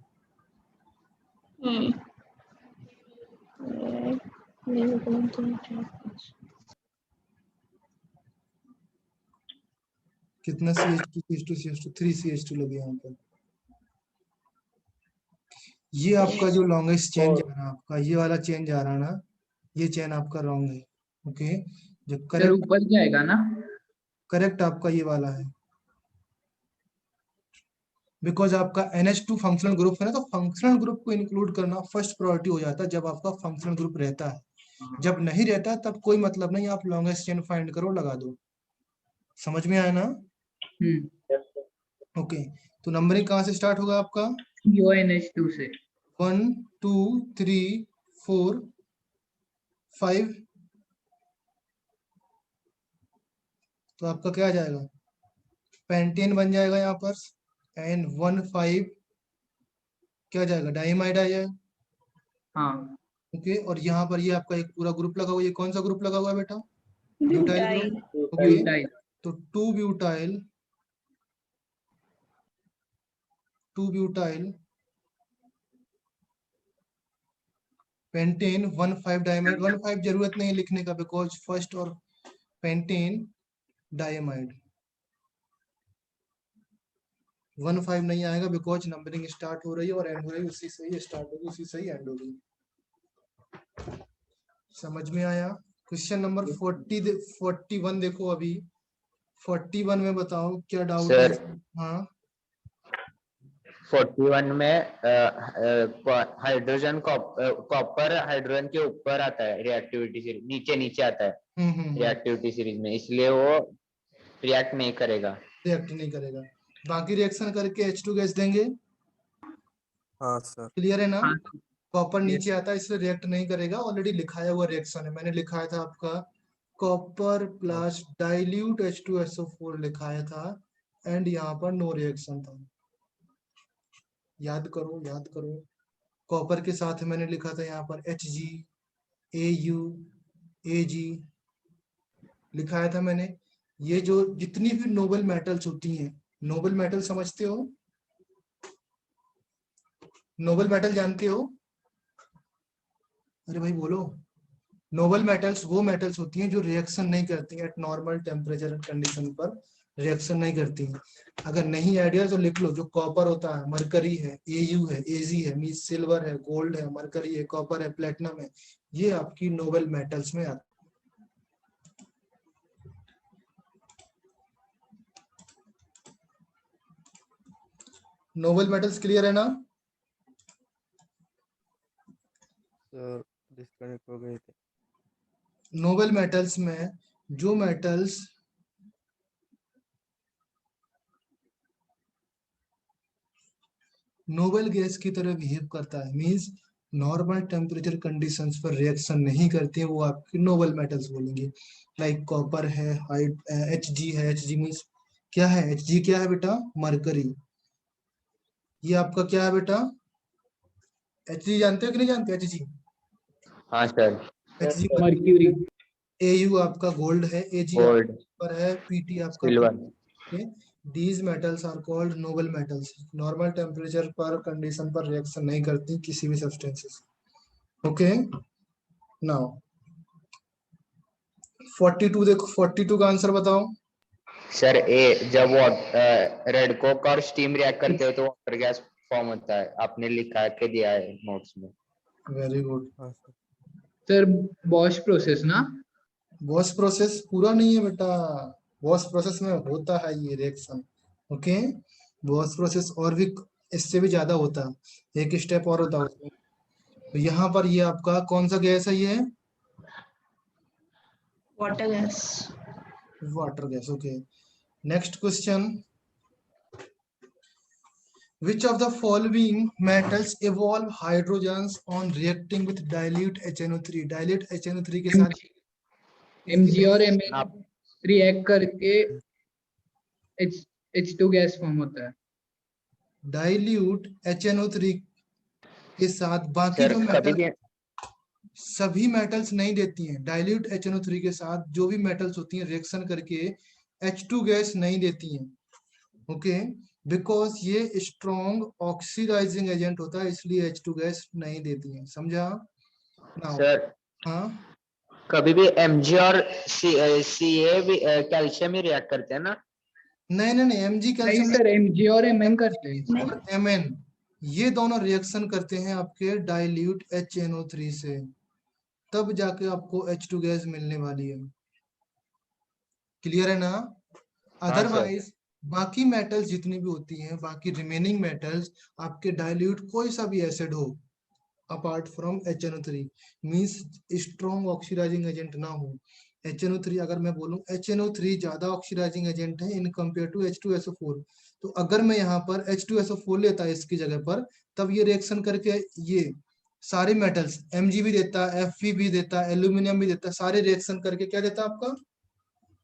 कितना CH2 CH2 CH2 3 CH2 लगे यहाँ पर। ये आपका जो लॉन्गेस्ट चेंज आ रहा है, आपका ये वाला चेंज आ रहा है ना, ये चेन आपका रॉन्ग है। ओके, जो सर करेक्ट ऊपर जाएगा ना? करेक्ट आपका ये वाला है, बिकॉज आपका NH2 फंक्शनल ग्रुप है ना, तो फंक्शनल ग्रुप को इंक्लूड करना फर्स्ट प्रायोरिटी हो जाता है जब आपका फंक्शनल ग्रुप रहता है। जब नहीं रहता तब कोई मतलब नहीं, आप लॉन्गेस्ट चेन फाइंड करो, लगा दो। समझ में आया ना? ओके, तो नंबरिंग कहाँ से स्टार्ट होगा आपका? CONH2 से। 1 2 3 4 5, तो आपका क्या आ जाएगा? पेंटेन बन जाएगा यहाँ पर। एंड 1 5 क्या जाएगा? डाइमाइड आ जाएगा। हाँ। ओके, और यहाँ पर ये आपका एक पूरा ग्रुप लगा हुआ है। ये कौन सा ग्रुप लगा हुआ है बेटा? Butyl group. Okay, butyl. तो 2 ब्यूटाइल 2 ब्यूटाइल पेंटेन 1 5 डाइमाइड। 1 5 जरूरत नहीं लिखने का, बिकॉज फर्स्ट और पेंटेन डाइमाइड। 1 5 नहीं आएगा, बिकॉज नंबरिंग स्टार्ट हो रही है और एंड हो रही है, उसी से ही स्टार्ट होगी, उसी से ही एंड होगी। समझ में आया? क्वेश्चन नंबर 41 देखो अभी। 41 में बताओ क्या डाउट है? सर हाँ 41 में हाइड्रोजन कॉपर हाइड्रोजन के ऊपर आता है रिएक्टिविटी सीरीज, नीचे नीचे आता है रिएक्टिविटी सीरीज में, इसलिए वो रिएक्ट नहीं करेगा। रिएक्ट नहीं करेगा, बाकी रिएक्शन करके H2 गैस देंगे। हाँ सर। क्लियर है ना? हाँ कॉपर yes. नीचे आता है, इसलिए रिएक्ट नहीं करेगा। ऑलरेडी लिखाया हुआ रिएक्शन है, मैंने लिखाया था आपका कॉपर प्लस डाइल्यूट H2SO4 लिखाया था, एंड यहाँ पर नो रिएक्शन था। याद करो, याद करो। कॉपर के साथ मैंने लिखा था यहाँ पर Hg Au Ag लिखाया था मैंने। ये जो जितनी भी नोबल मेटल्स होती हैं, नोबल मेटल समझते हो? नोबल मेटल जानते हो? अरे भाई बोलो। नोबल मेटल्स वो मेटल्स होती हैं जो रिएक्शन नहीं करती हैं एट नॉर्मल टेम्परेचर कंडीशन पर, रिएक्शन नहीं करती हैं। अगर नहीं आइडिया तो लिख लो। जो कॉपर होता है, मरकरी है, Au है, Ag है, मीन सिल्वर है, गोल्ड है, मरकरी है, कॉपर है, प्लेटिनम है, ये आपकी नोबल मेटल्स में आती। नोबल मेटल्स क्लियर है ना? सर डिस्कनेक्ट हो गए थे। नोबल मेटल्स में जो मेटल्स नोबल गैस की तरह बिहेव करता है, मींस नॉर्मल टेम्परेचर कंडीशंस पर रिएक्शन नहीं करती है, वो आपकी नोबल मेटल्स बोलेंगे। लाइक कॉपर है, Hg है। Hg मींस क्या है? Hg क्या है बेटा? मरकरी। ये आपका क्या है बेटा? Hg जानते हो कि नहीं जानते? Hg हाँ सर। Hg mercury. Au आपका गोल्ड है, Ag गोल्ड, पर है, Pt आपका silver. these metals are called noble metals. Normal temperature पर कंडीशन पर रिएक्शन नहीं करती किसी भी सब्सटेंसेस। ओके, नाउ 42 देखो, 42 का आंसर बताओ। सर ए, जब रेड कोक और स्टीम रिएक्ट करते हो तो वाटर गैस फॉर्म होता है, आपने लिखा के दिया है नोट्स में। Very good. हाँ सर। सर बॉश प्रोसेस ना? बॉस प्रोसेस पूरा नहीं है बेटा, बॉस प्रोसेस में होता है ये रिएक्शन। ओके, बॉस प्रोसेस और भी इससे भी ज्यादा होता है, एक स्टेप और होता है उसमें। तो यहाँ पर ये आपका कौन सा गैस है? ये water gas. Water gas. Okay, next question. Which of the following metals evolve hydrogens on reacting with dilute HNO3? Dilute HNO3 के साथ Mg और Mn आप रिएक्ट करके H2 गैस फॉर्म होता है। डाइल्यूट HNO3 के साथ बाकी सर जो कभी मेटल भी सभी मेटल्स नहीं देती हैं। डाइल्यूट HNO3 के साथ जो भी मेटल्स होती हैं रिएक्शन करके H2 गैस नहीं देती हैं। ओके, बिकॉज ये स्ट्रॉन्ग ऑक्सीडाइजिंग एजेंट होता है, इसलिए H2 गैस नहीं देती हैं। समझा? नाउ सर हाँ, कभी भी Mg और Ca भी कैल्शियम ही रिएक्ट करते हैं ना? नहीं नहीं नहीं, Mg नहीं कैल्शियम सर, Mg और Mn करते हैं। और Mn ये दोनों रिएक्शन करते हैं आपके डाइल्यूट HNO3 से, तब जाके आपको H2 गैस मिलने वाली है। क्लियर है ना? हाँ सर। अदरवाइज बाकी मेटल्स जितनी भी होती हैं, बाकी रिमेनिंग मेटल्स आपके डाइल्यूट कोई सा भी एसिड हो apart from HNO3 means strong oxidising agent ना हो। HNO3 अगर मैं बोलूं HNO3 ज्यादा ऑक्सीडाइजिंग एजेंट है इन कंपेयर टू H2SO4, तो अगर मैं यहाँ पर H2SO4 लेता है इसकी जगह पर, तब ये रिएक्शन करके ये सारे मेटल्स Mg भी देता है, Fe भी देता है, एल्यूमिनियम भी देता है, सारे रिएक्शन करके क्या देता है आपका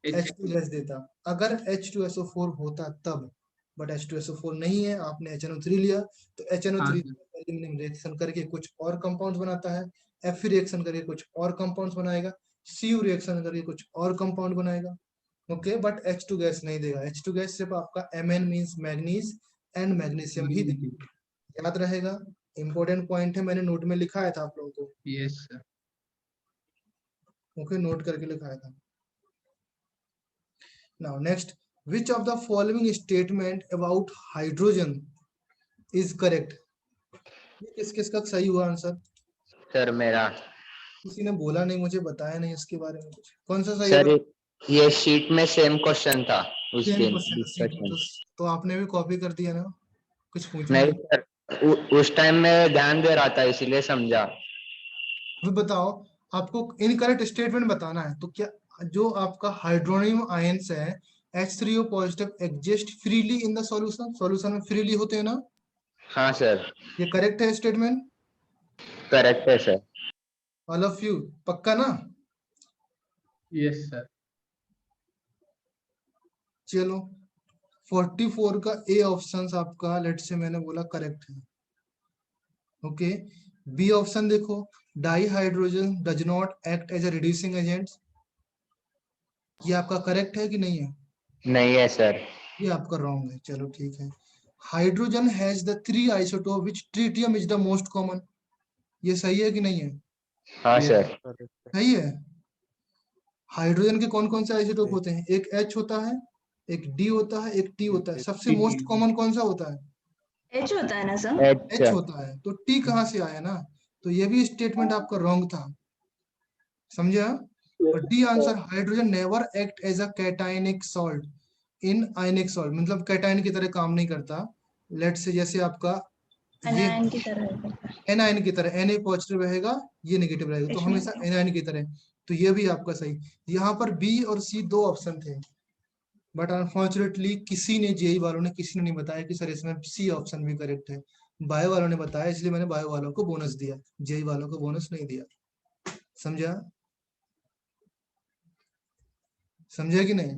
H2 गैस देता। अगर H2SO4 होता तब, बट H2SO4 नहीं है, आपने HNO3 लिया, तो हाँ HNO3 सर। एल्यूमिनियम रिएक्शन करके कुछ और कंपाउंड्स बनाता है, Fe रिएक्शन करके कुछ और कंपाउंड्स बनाएगा, Cu रिएक्शन करके कुछ और कंपाउंड बनाएगा। ओके, बट H2 गैस नहीं देगा। H2 गैस सिर्फ आपका Mn means manganese and magnesium ही देगा। याद रहेगा, इंपॉर्टेंट पॉइंट है, मैंने नोट में लिखाया था आप लोगों को। Yes sir. ओके, नोट करके लिखाया था। Now next, which of the following statement about hydrogen is correct? ये किस किस का सही हुआ आंसर? सर मेरा किसी ने बोला नहीं, मुझे बताया नहीं इसके बारे में कुछ। कौन सा सही सर होगा? ये शीट में सेम क्वेश्चन था उस सेम दिन क्वेश्चन डिस्कशन। तो आपने भी कॉपी कर दिया ना, कुछ पूछा नहीं नहीं। सर उस टाइम में ध्यान दे रहा था इसलिए समझा। अभी बताओ, आपको इनकरेक्ट स्टेटमेंट बताना है, तो क्या जो आपका हाइड्रोनियम आयंस है H3O positive exist freely in the solution, solution में फ्रीली होते हैं ना? हाँ सर ये करेक्ट है स्टेटमेंट? करेक्ट है सर। ऑल ऑफ यू पक्का ना? Yes sir. चलो 44 का ए ऑप्शन आपका लेट से मैंने बोला करेक्ट है। ओके, बी ऑप्शन देखो, di hydrogen does not act as a reducing agent, ये आपका करेक्ट है कि नहीं है? नहीं है सर। ये आपका रॉन्ग है। चलो ठीक है। Hydrogen has the 3 isotope which tritium is the most common, ये सही है कि नहीं है? हाँ Yes. सर। करेक्ट है। सही है। हाइड्रोजन के कौन कौन से आइसोटोप होते हैं? एक H होता है, एक D होता है, एक T होता है। सबसे मोस्ट कॉमन कौन सा होता है? H होता है ना सर? H अच्छा होता है। तो T कहाँ से आया ना? तो ये भी स्टेटमेंट आपका रॉन्ग था, समझा? और D answer, hydrogen never act as a cationic salt in ionic salt, मतलब कैटायन की तरह काम नहीं करता। लेट से जैसे आपका ये अनायन की तरह होता है। एनायन की तरह, Na पॉजिटिव रहेगा, ये नेगेटिव रहेगा, तो इसमें हमेशा एनायन की तरह। तो ये भी आपका सही। यहाँ पर बी और सी दो ऑप्शन थे, बट अनफॉर्चुनेटली किसी ने, जेई वालों ने किसी ने नहीं बताया कि सर इसमें सी ऑप्शन भी करेक्ट है। बायो वालों ने बताया, इसलिए मैंने बायो वालों को बोनस दिया, जेई वालों को बोनस नहीं दिया। समझा? समझा कि नहीं?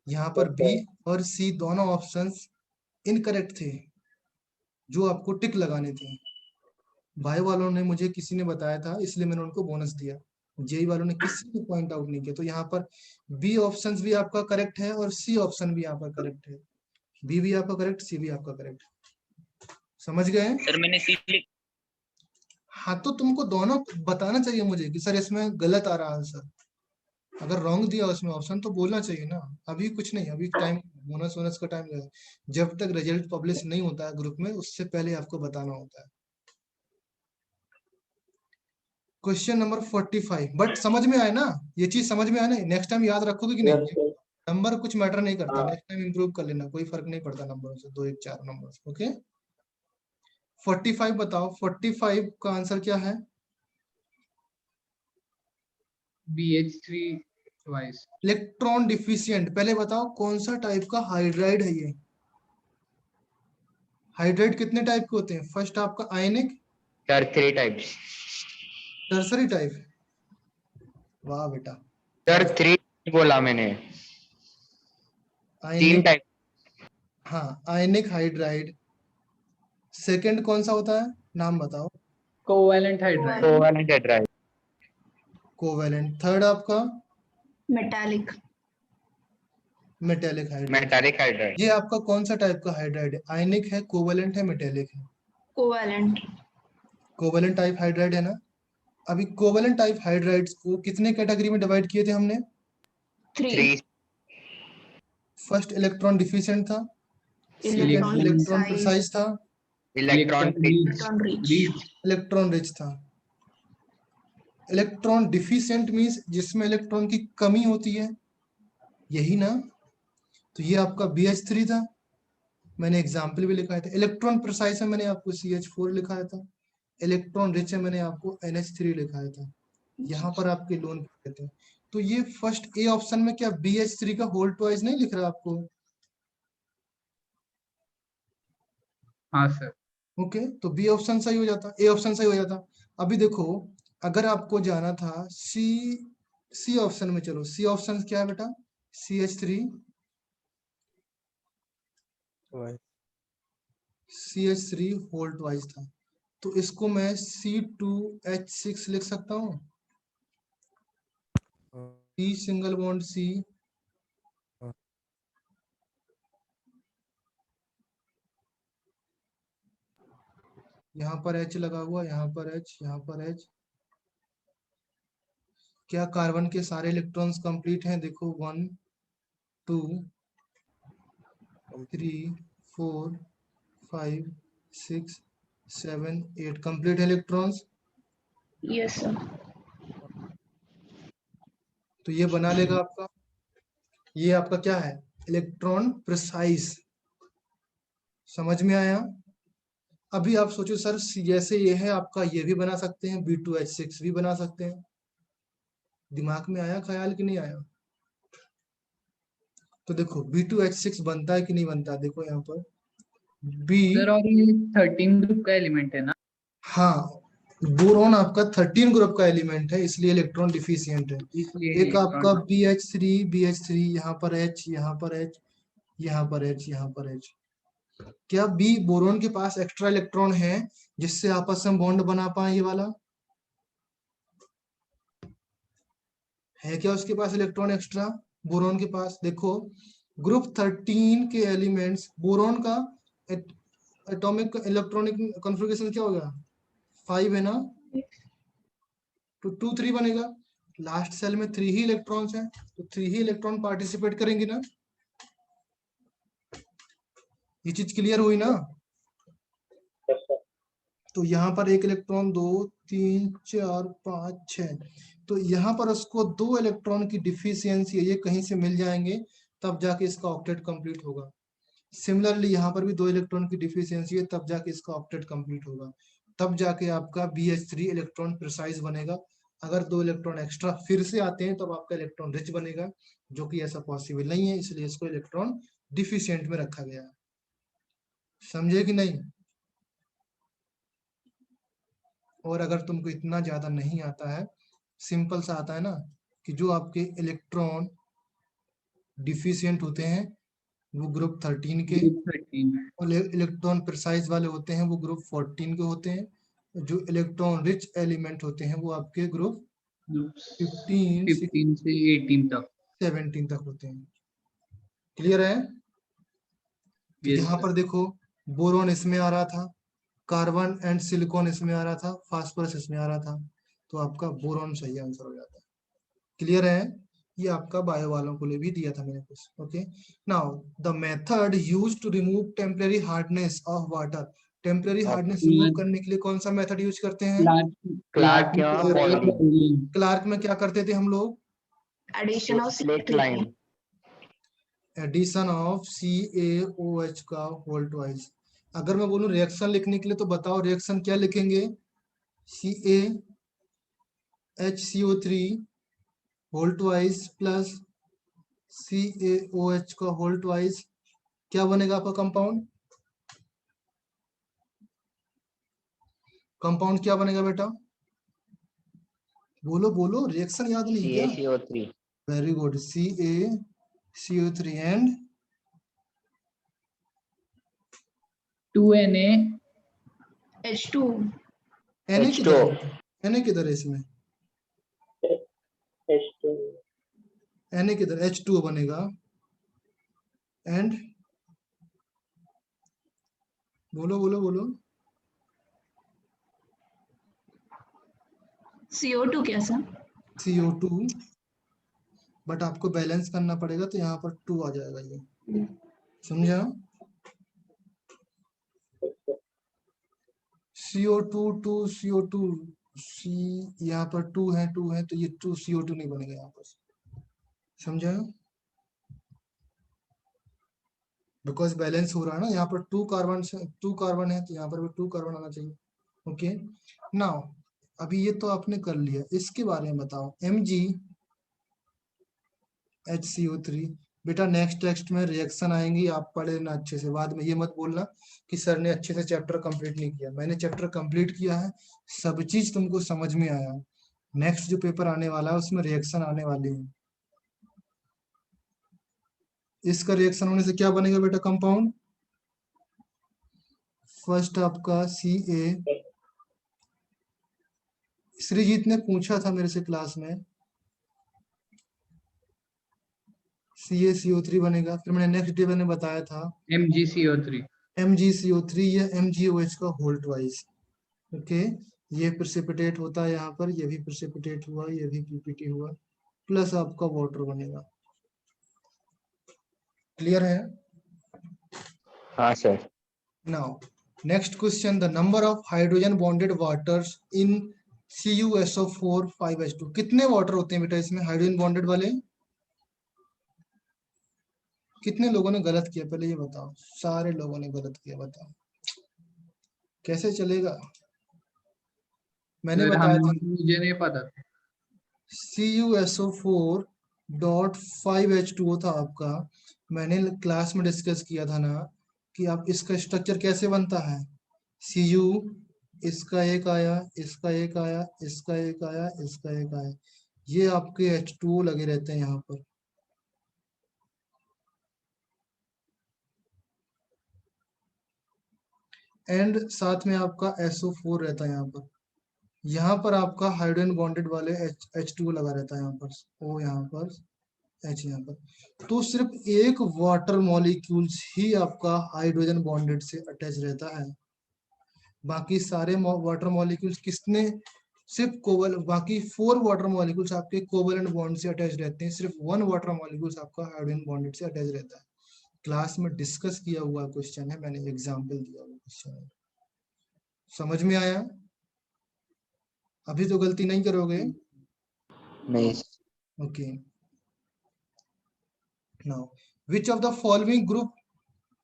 यहाँ पर बी और सी दोनों ऑप्शंस इनकरेक्ट थे, जो आपको टिक लगाने थे। बायो वालों ने, मुझे किसी ने बताया था, इसलिए मैंने उनको बोनस दिया। जेई वालों ने किसी ने पॉइंट आउट नहीं किया। तो यहाँ पर बी ऑप्शंस भी आपका करेक्ट है और सी ऑप्शन भी यहाँ पर करेक्ट है। बी भी आपका करेक्ट, सी भी आपका करेक्ट। समझ गए? सर मैंने सी हाँ, तो तुमको दोनों बताना चाहिए मुझे कि सर इसमें गलत आ रहा है आंसर। अगर रॉन्ग दिया उसमें ऑप्शन तो बोलना चाहिए ना। अभी कुछ नहीं, अभी टाइम, बोनस वोनस का टाइम है। जब तक रिजल्ट पब्लिश नहीं होता है ग्रुप में, उससे पहले आपको बताना होता है। क्वेश्चन नंबर 45, बट समझ में आए ना? ये चीज समझ में आए ना? नेक्स्ट टाइम याद रखोगे कि नहीं? नंबर कुछ मैटर नहीं करता, नेक्स्ट टाइम इंप्रूव कर लेना, कोई फर्क नहीं पड़ता नंबरों से, 2 1 4 नंबर। ओके, 45 बताओ, 45 का आंसर क्या है? BH3 twice. Electron deficient. पहले बताओ कौन सा टाइप का हाइड्राइड है ये? हाइड्राइड कितने टाइप के होते हैं? फर्स्ट आपका आयनिक, टर्सरी टाइप्स, टर्सरी टाइप। वाह बेटा, टर्सरी बोला मैंने, 3 आयनिक, टाइप। हाँ आयनिक हाइड्राइड। सेकंड कौन सा होता है, नाम बताओ? Covalent hydride. Covalent hydride, covalent. Third आपका metallic. Metallic hydride. Metallic hydride, ये आपका कौन सा टाइप का हाइड्राइड है? आयनिक है, कोवैलेंट है, मेटेलिक है? कोवैलेंट। कोवैलेंट टाइप हाइड्राइड है ना। अभी कोवैलेंट टाइप हाइड्राइड्स को कितने कैटेगरी में डिवाइड किए थे हमने? 3 3 फर्स्ट इलेक्ट्रॉन डिफिशिएंट था, second electron electron size, precise था, electron electron rich. Electron rich था। इलेक्ट्रॉन डिफिशिएंट मींस जिसमें इलेक्ट्रॉन की कमी होती है, यही ना। तो ये आपका BH3 था, मैंने एग्जाम्पल भी लिखा था। इलेक्ट्रॉन प्रिसाइज है, मैंने आपको CH4 लिखाया था। इलेक्ट्रॉन रिच है, मैंने आपको NH3 लिखाया था। यहाँ पर आपके लोन कहते हैं। तो ये फर्स्ट ए ऑप्शन में क्या BH3 का होल ट्वाइस नहीं लिख रहा आपको? हाँ सर। ओके, तो बी ऑप्शन सही हो जाता, ए ऑप्शन सही हो जाता। अभी देखो, अगर आपको जाना था सी ऑप्शन में, चलो सी ऑप्शन क्या है बेटा? CH3 twice. CH3 whole twice था, तो इसको मैं C2H6 लिख सकता हूँ। C सिंगल बॉन्ड C, हाँ। यहाँ पर H लगा हुआ, यहाँ पर H, यहाँ पर H। क्या कार्बन के सारे इलेक्ट्रॉन्स कंप्लीट हैं? देखो 1 2 3 4 5 6 7 8 कंप्लीट इलेक्ट्रॉन्स। Yes sir. तो ये बना लेगा आपका, ये आपका क्या है? Electron precise. समझ में आया? अभी आप सोचो सर, जैसे ये है आपका, ये भी बना सकते हैं, B2H6 भी बना सकते हैं। दिमाग में आया ख्याल कि नहीं आया? तो देखो B2H6 बनता है कि नहीं बनता, देखो यहाँ पर B, सर और ये 13 ग्रुप का एलिमेंट है ना? हाँ बोरॉन आपका 13 ग्रुप का एलिमेंट है, इसलिए इलेक्ट्रॉन डिफिशियंट है। इसलिए एक आपका इलेक्ट्रॉन। BH3 यहाँ पर H, यहाँ पर H, यहाँ पर H, यहाँ पर H। क्या बी बोरॉन के पास एक्स्ट्रा इलेक्ट्रॉन है जिससे आपस में बॉन्ड बना पाए? ये वाला है क्या उसके पास इलेक्ट्रॉन एक्स्ट्रा? बोरॉन के पास देखो, ग्रुप 13 के एलिमेंट्स, बोरॉन का एटॉमिक इलेक्ट्रॉनिक कॉन्फ़िगरेशन क्या होगा? 5 है ना, तो 2 3 बनेगा। लास्ट सेल में 3 ही इलेक्ट्रॉन्स हैं, तो 3 ही इलेक्ट्रॉन पार्टिसिपेट करेंगे ना। ये चीज क्लियर हुई ना? तो यहाँ पर एक इलेक्ट्रॉन, 2 3 4 5 6, तो यहाँ पर उसको 2 इलेक्ट्रॉन की डिफिशियंसी है, ये कहीं से मिल जाएंगे तब जाके इसका ऑक्टेट कंप्लीट होगा। सिमिलरली यहाँ पर भी 2 इलेक्ट्रॉन की डिफिशियंसी है, तब जाके इसका ऑक्टेट कंप्लीट होगा, तब जाके आपका BH3 इलेक्ट्रॉन प्रिसाइज बनेगा। अगर 2 इलेक्ट्रॉन एक्स्ट्रा फिर से आते हैं तो आपका इलेक्ट्रॉन रिच बनेगा, जो कि ऐसा पॉसिबल नहीं है, इसलिए इसको इलेक्ट्रॉन डिफिशियंट में रखा गया है। समझे कि नहीं? और अगर तुमको इतना ज्यादा नहीं आता है, सिंपल सा आता है ना, कि जो आपके इलेक्ट्रॉन डिफिशियंट होते हैं वो ग्रुप 13 के, ग्रुप 13 है। और इलेक्ट्रॉन प्रिसाइज वाले होते हैं वो ग्रुप 14 के होते हैं। जो इलेक्ट्रॉन रिच एलिमेंट होते हैं वो आपके ग्रुप 15 15 से 18 तक। 17 तक होते हैं। क्लियर है? तो यस यहाँ सर। पर देखो, बोरॉन इसमें आ रहा था, कार्बन एंड सिलिकॉन इसमें आ रहा था, फास्फोरस इसमें आ रहा था, तो आपका बोरॉन सही आंसर हो जाता है। क्लियर है? ये आपका बायो वालों को लिए भी दिया था मैंने कुछ। Okay, now the method used to remove temporary hardness of water. Temporary hardness remove करने के लिए कौन सा मेथड यूज करते हैं? क्लार्क या बॉन्डिंग, क्लार्क में क्या करते थे हम लोग? Addition of slaked lime, addition of CaOH का होल ट्वाइस। अगर मैं बोलूं रिएक्शन लिखने के लिए, तो बताओ रिएक्शन क्या लिखेंगे? CaHCO3 whole twice plus CaOH का होल ट्वाइस, क्या बनेगा आपका कंपाउंड? कंपाउंड क्या बनेगा बेटा? बोलो बोलो, रिएक्शन याद नहीं क्या? CaCO3 very good, CaCO3 and 2Na H2. Na H2O किधर है? Na किधर है इसमें? H2 Na किधर? H2O बनेगा एंड बोलो बोलो बोलो। CO2 क्या सर? CO2, बट आपको बैलेंस करना पड़ेगा तो यहाँ पर 2 आ जाएगा, ये समझा? CO2 2 CO2 C, यहाँ पर 2 है तो ये 2 CO2 नहीं बनेगा यहाँ पर, समझा? बिकॉज बैलेंस हो रहा है ना, यहाँ पर 2 कार्बन है तो यहाँ पर भी 2 कार्बन आना चाहिए। ओके नाउ, अभी ये तो आपने कर लिया, इसके बारे में बताओ। MgHCO3 बेटा नेक्स्ट टेक्स्ट में रिएक्शन आएंगी, आप पढ़ लेना अच्छे से, बाद में ये मत बोलना कि सर ने अच्छे से चैप्टर कंप्लीट नहीं किया। मैंने चैप्टर कंप्लीट किया है, सब चीज तुमको समझ में आया। नेक्स्ट जो पेपर आने वाला है उसमें रिएक्शन आने वाली है। इसका रिएक्शन होने से क्या बनेगा बेटा? कंपाउंड फर्स्ट आपका Ca, श्रीजीत ने पूछा था मेरे से क्लास में, CaCO3 बनेगा, फिर मैंने नेक्स्ट डे मैंने बताया था MgCO3 MgCO3 या MgOH का होल्ट वाइज। ओके, ये प्रेसिपिटेट होता है यहाँ पर, ये भी प्रेसिपिटेट हुआ, ये भी पीपीटी हुआ, प्लस आपका वाटर बनेगा। क्लियर है? हाँ sir. Now next question, the number of hydrogen bonded waters in CuSO4 5H2। कितने वाटर होते हैं बेटा इसमें हाइड्रोजन बॉन्डेड वाले? कितने लोगों ने गलत किया पहले ये बताओ? सारे लोगों ने गलत किया, बताओ कैसे चलेगा? मैंने सर बताया था मुझे नहीं पता था। CuSO4.5H2O था आपका, मैंने क्लास में डिस्कस किया था ना कि आप इसका स्ट्रक्चर कैसे बनता है। Cu, इसका एक आया, इसका एक आया, इसका एक आया, इसका एक आया, ये आपके H2O लगे रहते हैं यहाँ पर। एंड साथ में आपका SO4 रहता है यहाँ पर। यहाँ पर आपका हाइड्रोजन बॉन्डेड वाले H2O लगा रहता है यहाँ पर, O यहाँ पर, H यहाँ पर। तो सिर्फ एक वाटर मॉलिक्यूल्स ही आपका हाइड्रोजन बॉन्डेड से अटैच रहता है, बाकी सारे वाटर मॉलिक्यूल्स किसने? सिर्फ कोवल, बाकी 4 वाटर मॉलिक्यूल्स आपके कोवलेंट बॉन्ड से अटैच रहते हैं, सिर्फ 1 वाटर मॉलिक्यूल्स आपका हाइड्रोजन बॉन्डेड से अटैच रहता है। क्लास में डिस्कस किया हुआ क्वेश्चन है, मैंने एग्जांपल दिया हुआ क्वेश्चन है। समझ में आया? अभी तो गलती नहीं करोगे? नहीं। Okay now, which of the following group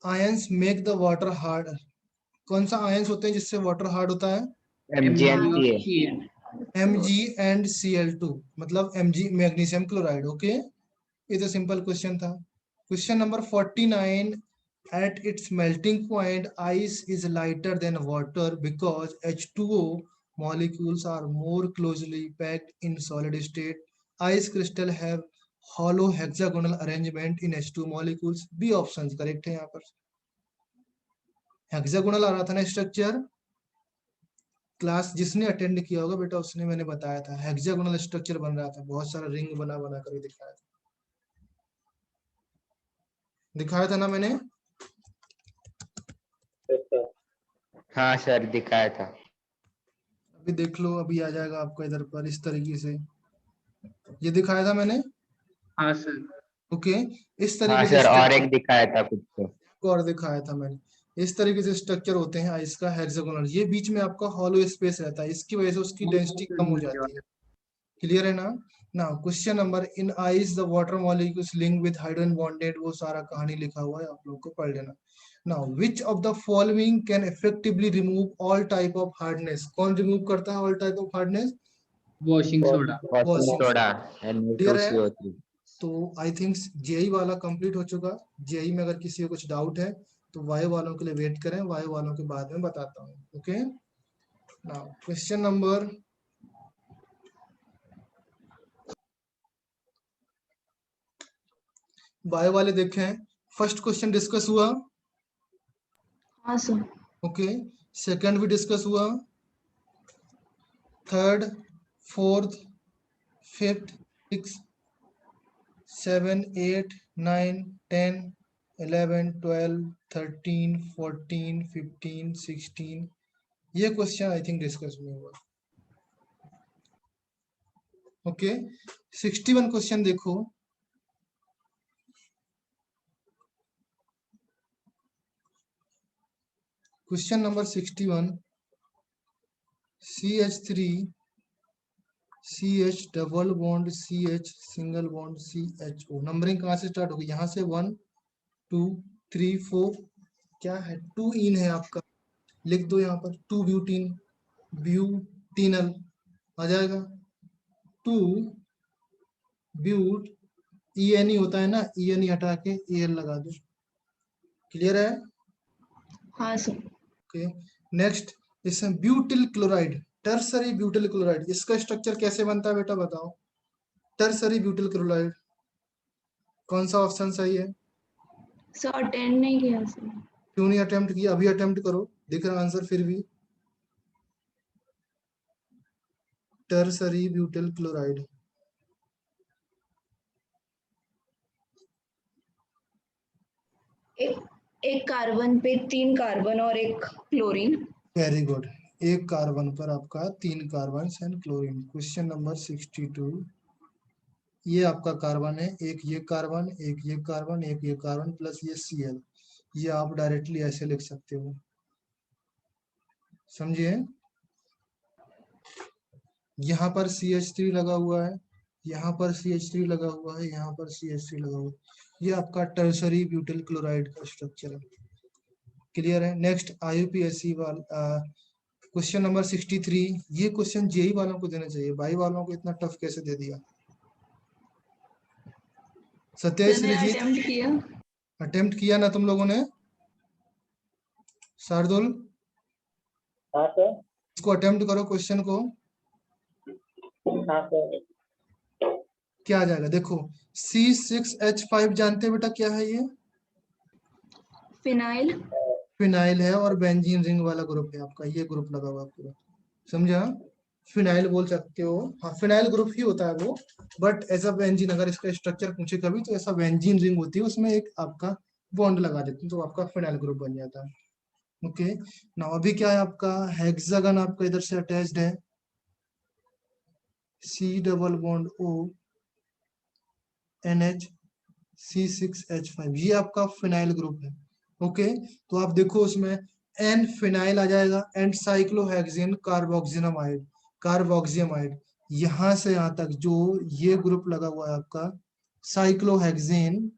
ions make the water hard? कौन सा आयंस होते हैं जिससे वाटर हार्ड होता है? Mg and Ca। Mg and Cl2, मतलब Mg मैग्नीशियम क्लोराइड। ओके, ये तो सिंपल क्वेश्चन था। Question number 49, at its melting point ice is lighter than water because H2O molecules are more closely packed in solid state. Ice crystal have hollow hexagonal arrangement in H2 molecules. B option correct है यहाँ पर। Hexagonal आ रहा था ना structure, class जिसने attend किया होगा बेटा उसने, मैंने बताया था हेक्सागोनल स्ट्रक्चर बन रहा था, बहुत सारा रिंग बना बना कर दिखाया था ना मैंने। हाँ सर दिखाया था। अभी देख लो, अभी आ जाएगा आपको इधर पर इस तरीके से, ये दिखाया था मैंने। हाँ सर। ओके, इस हाँ तरीके से सर, और structure एक दिखाया था कुछ तो। और दिखाया था मैंने। इस तरीके से स्ट्रक्चर होते हैं आइस का हेक्सागोनल, ये बीच में आपका हॉलो स्पेस रहता है, इसकी वजह से उसकी डेंसिटी कम हो जाती है। क्लियर है ना? Now question number, in ice the water molecules link with hydrogen bonded, वो सारा कहानी लिखा हुआ है, आप लोग को पढ़ लेना। Now which of the following can effectively remove all type of hardness? कौन रिमूव करता है all type of hardness? Washing soda. Caustic soda and clear है? CO3। तो आई थिंक जेई वाला कंप्लीट हो चुका। जेई में अगर किसी को कुछ डाउट है तो वायु वालों के लिए वेट करें, वायु वालों के बाद में बताता हूँ। Okay now question number bio वाले देखें, फर्स्ट क्वेश्चन डिस्कस हुआ, हाँ सर। ओके, सेकंड भी डिस्कस हुआ, थर्ड, फोर्थ, फिफ्थ, सिक्स, 7, 8, 9, 10, 11, 12, 13, 14, 15, 16, ये क्वेश्चन आई थिंक डिस्कस नहीं हुआ। ओके, 61 क्वेश्चन देखो, question number 61, CH3 CH double bond CH single bond CHO, numbering कहाँ से स्टार्ट होगी, यहाँ से 1 2 3 4, क्या है 2 इन है आपका, लिख दो यहाँ पर 2 ब्यूटीन, ब्यूटीनल आ जाएगा, 2 ब्यूट, ENE होता है ना, ENE हटा के EL लगा दो, क्लियर है? हाँ सर। ओके, नेक्स्ट इसमें butyl chloride, tertiary butyl chloride, इसका स्ट्रक्चर कैसे बनता है बेटा बताओ, टर्सरी ब्यूटिल क्लोराइड, कौन सा ऑप्शन सही है? सर अटेंड नहीं किया सर। क्यों नहीं अटेम्प्ट किया, अभी अटेम्प्ट करो, दिख रहा आंसर फिर भी, टर्सरी ब्यूटिल क्लोराइड, एक कार्बन पे 3 कार्बन और एक क्लोरीन। वेरी गुड, एक कार्बन पर आपका 3 carbon and chlorine. Question number 62, ये आपका कार्बन है, एक ये कार्बन, एक ये कार्बन, एक ये कार्बन प्लस ये Cl, ये आप डायरेक्टली ऐसे लिख सकते हो, समझिए, यहाँ पर CH3 लगा हुआ है, यहाँ पर CH3 लगा हुआ है, यहाँ पर CH3 लगा हुआ है, ये आपका टर्सरी ब्यूटिल क्लोराइड का स्ट्रक्चर है, क्लियर है? नेक्स्ट IUPAC वाला क्वेश्चन नंबर 63, ये क्वेश्चन जेई वालों को देना चाहिए, बाई वालों को इतना टफ कैसे दे दिया? सत्यावीस मैंने रजीत, अटेम्प्ट किया। अटेम्प्ट किया ना तुम लोगों ने? शार्दुल, हाँ सर। इसको अटेम्प्ट करो क्वेश्चन को, हाँ सर। क्या आ जाएगा देखो, C6H5 जानते हैं बेटा क्या है ये? फिनाइल। फिनाइल है, और बेंजीन रिंग वाला ग्रुप है आपका, ये ग्रुप लगा हुआ पूरा, समझा? फिनाइल बोल सकते हो, हाँ फिनाइल ग्रुप ही होता है वो, बट ऐसा बेंजीन, अगर इसका स्ट्रक्चर पूछे कभी तो ऐसा बेंजीन रिंग होती है, उसमें एक आपका बॉन्ड लगा देते हैं तो आपका फिनाइल ग्रुप बन जाता है। ओके, ना अभी क्या है आपका, हेक्सागन आपका इधर से अटैच्ड है, C double bond O NH C6H5, ये आपका फिनाइल ग्रुप है। ओके, तो आप देखो उसमें N फिनाइल आ जाएगा, एंड साइक्लोहेक्सेन कार्बोक्सिनामाइड, कार्बोक्सिमाइड, यहां से यहां तक जो ये ग्रुप लगा हुआ है आपका साइक्लोहेक्सेन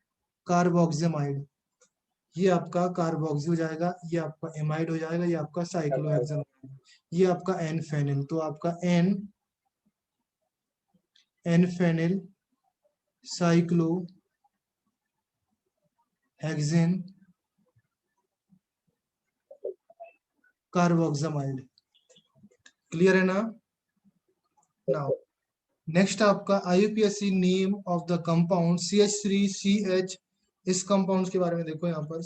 कार्बोक्सिमाइड, ये आपका कार्बोक्सी हो जाएगा, ये आपका एमाइड हो जाएगा, ये आपका साइक्लोहेक्सेन, ये आपका N फेनिल, तो आपका N phenyl cyclo hexane carboxamide, clear है ना? नाउ नेक्स्ट आपका IUPAC name of the compound CH3CH, इस कंपाउंड के बारे में देखो, यहाँ पर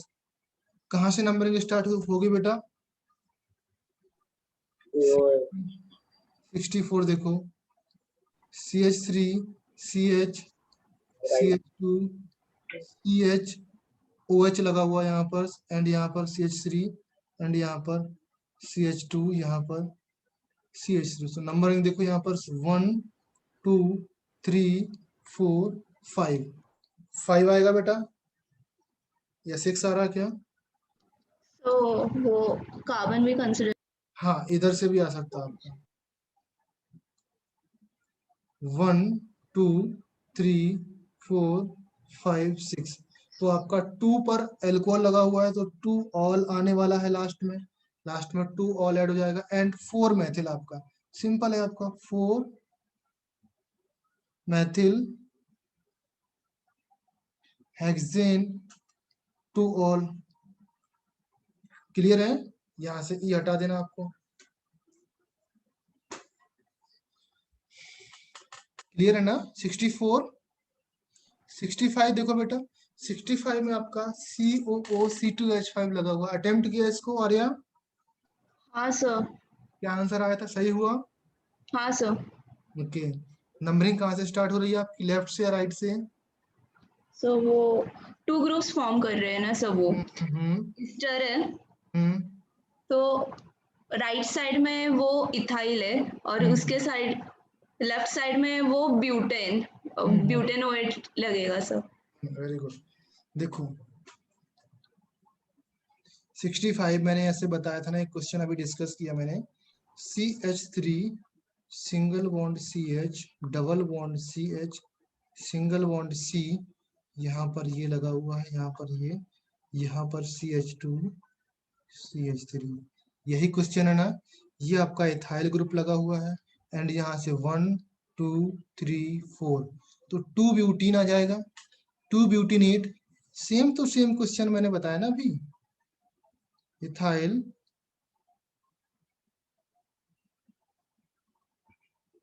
कहाँ से नंबरिंग स्टार्ट होगी बेटा? 64 देखो, CH3 CH CH2 CH OH लगा हुआ है यहाँ पर, एंड यहाँ पर CH3, एंड यहाँ पर CH2, यहाँ पर CH3, तो नंबरिंग देखो यहाँ पर 1 2 3 4 5, 5 आएगा बेटा या 6 आ रहा है क्या? तो वो कार्बन भी कंसिडर। हाँ, इधर से भी आ सकता है आपका, 1 2 3 4 5 6, तो आपका 2 पर एल्कोहल लगा हुआ है तो 2 ऑल आने वाला है लास्ट में, लास्ट में 2 ऑल ऐड हो जाएगा, एंड 4 मैथिल आपका, सिंपल है आपका 4 मैथिल हेक्सेन 2 ऑल, क्लियर है? यहां से ई हटा देना आपको, क्लियर है ना? 64, 65 देखो बेटा, 65 में आपका COO C2H5 लगा हुआ, अटेम्प्ट किया इसको और या हाँ सर। क्या आंसर आया था, सही हुआ? हाँ सर। ओके, नंबरिंग कहाँ से स्टार्ट हो रही है आपकी, लेफ्ट से या राइट से? सो वो 2 ग्रुप्स फॉर्म कर रहे हैं ना सर, वो हम्म ईस्टर है, हम्म तो राइट साइड में वो इथाइल है और उसके साइड लेफ्ट साइड में वो ब्यूटेन, ब्यूटेनोएट लगेगा सर। Very good. देखो 65 मैंने ऐसे बताया था ना, एक क्वेश्चन अभी डिस्कस किया मैंने, CH3 single bond CH double bond CH single bond C, यहाँ पर ये लगा हुआ है, यहाँ पर ये, यहाँ पर CH2 CH3, यही क्वेश्चन है ना? ये आपका इथाइल ग्रुप लगा हुआ है एंड यहाँ से 1 2 3 4, तो 2 ब्यूटीन आ जाएगा, 2 ब्यूटीनेट, सेम टू सेम क्वेश्चन मैंने बताया ना अभी, इथाइल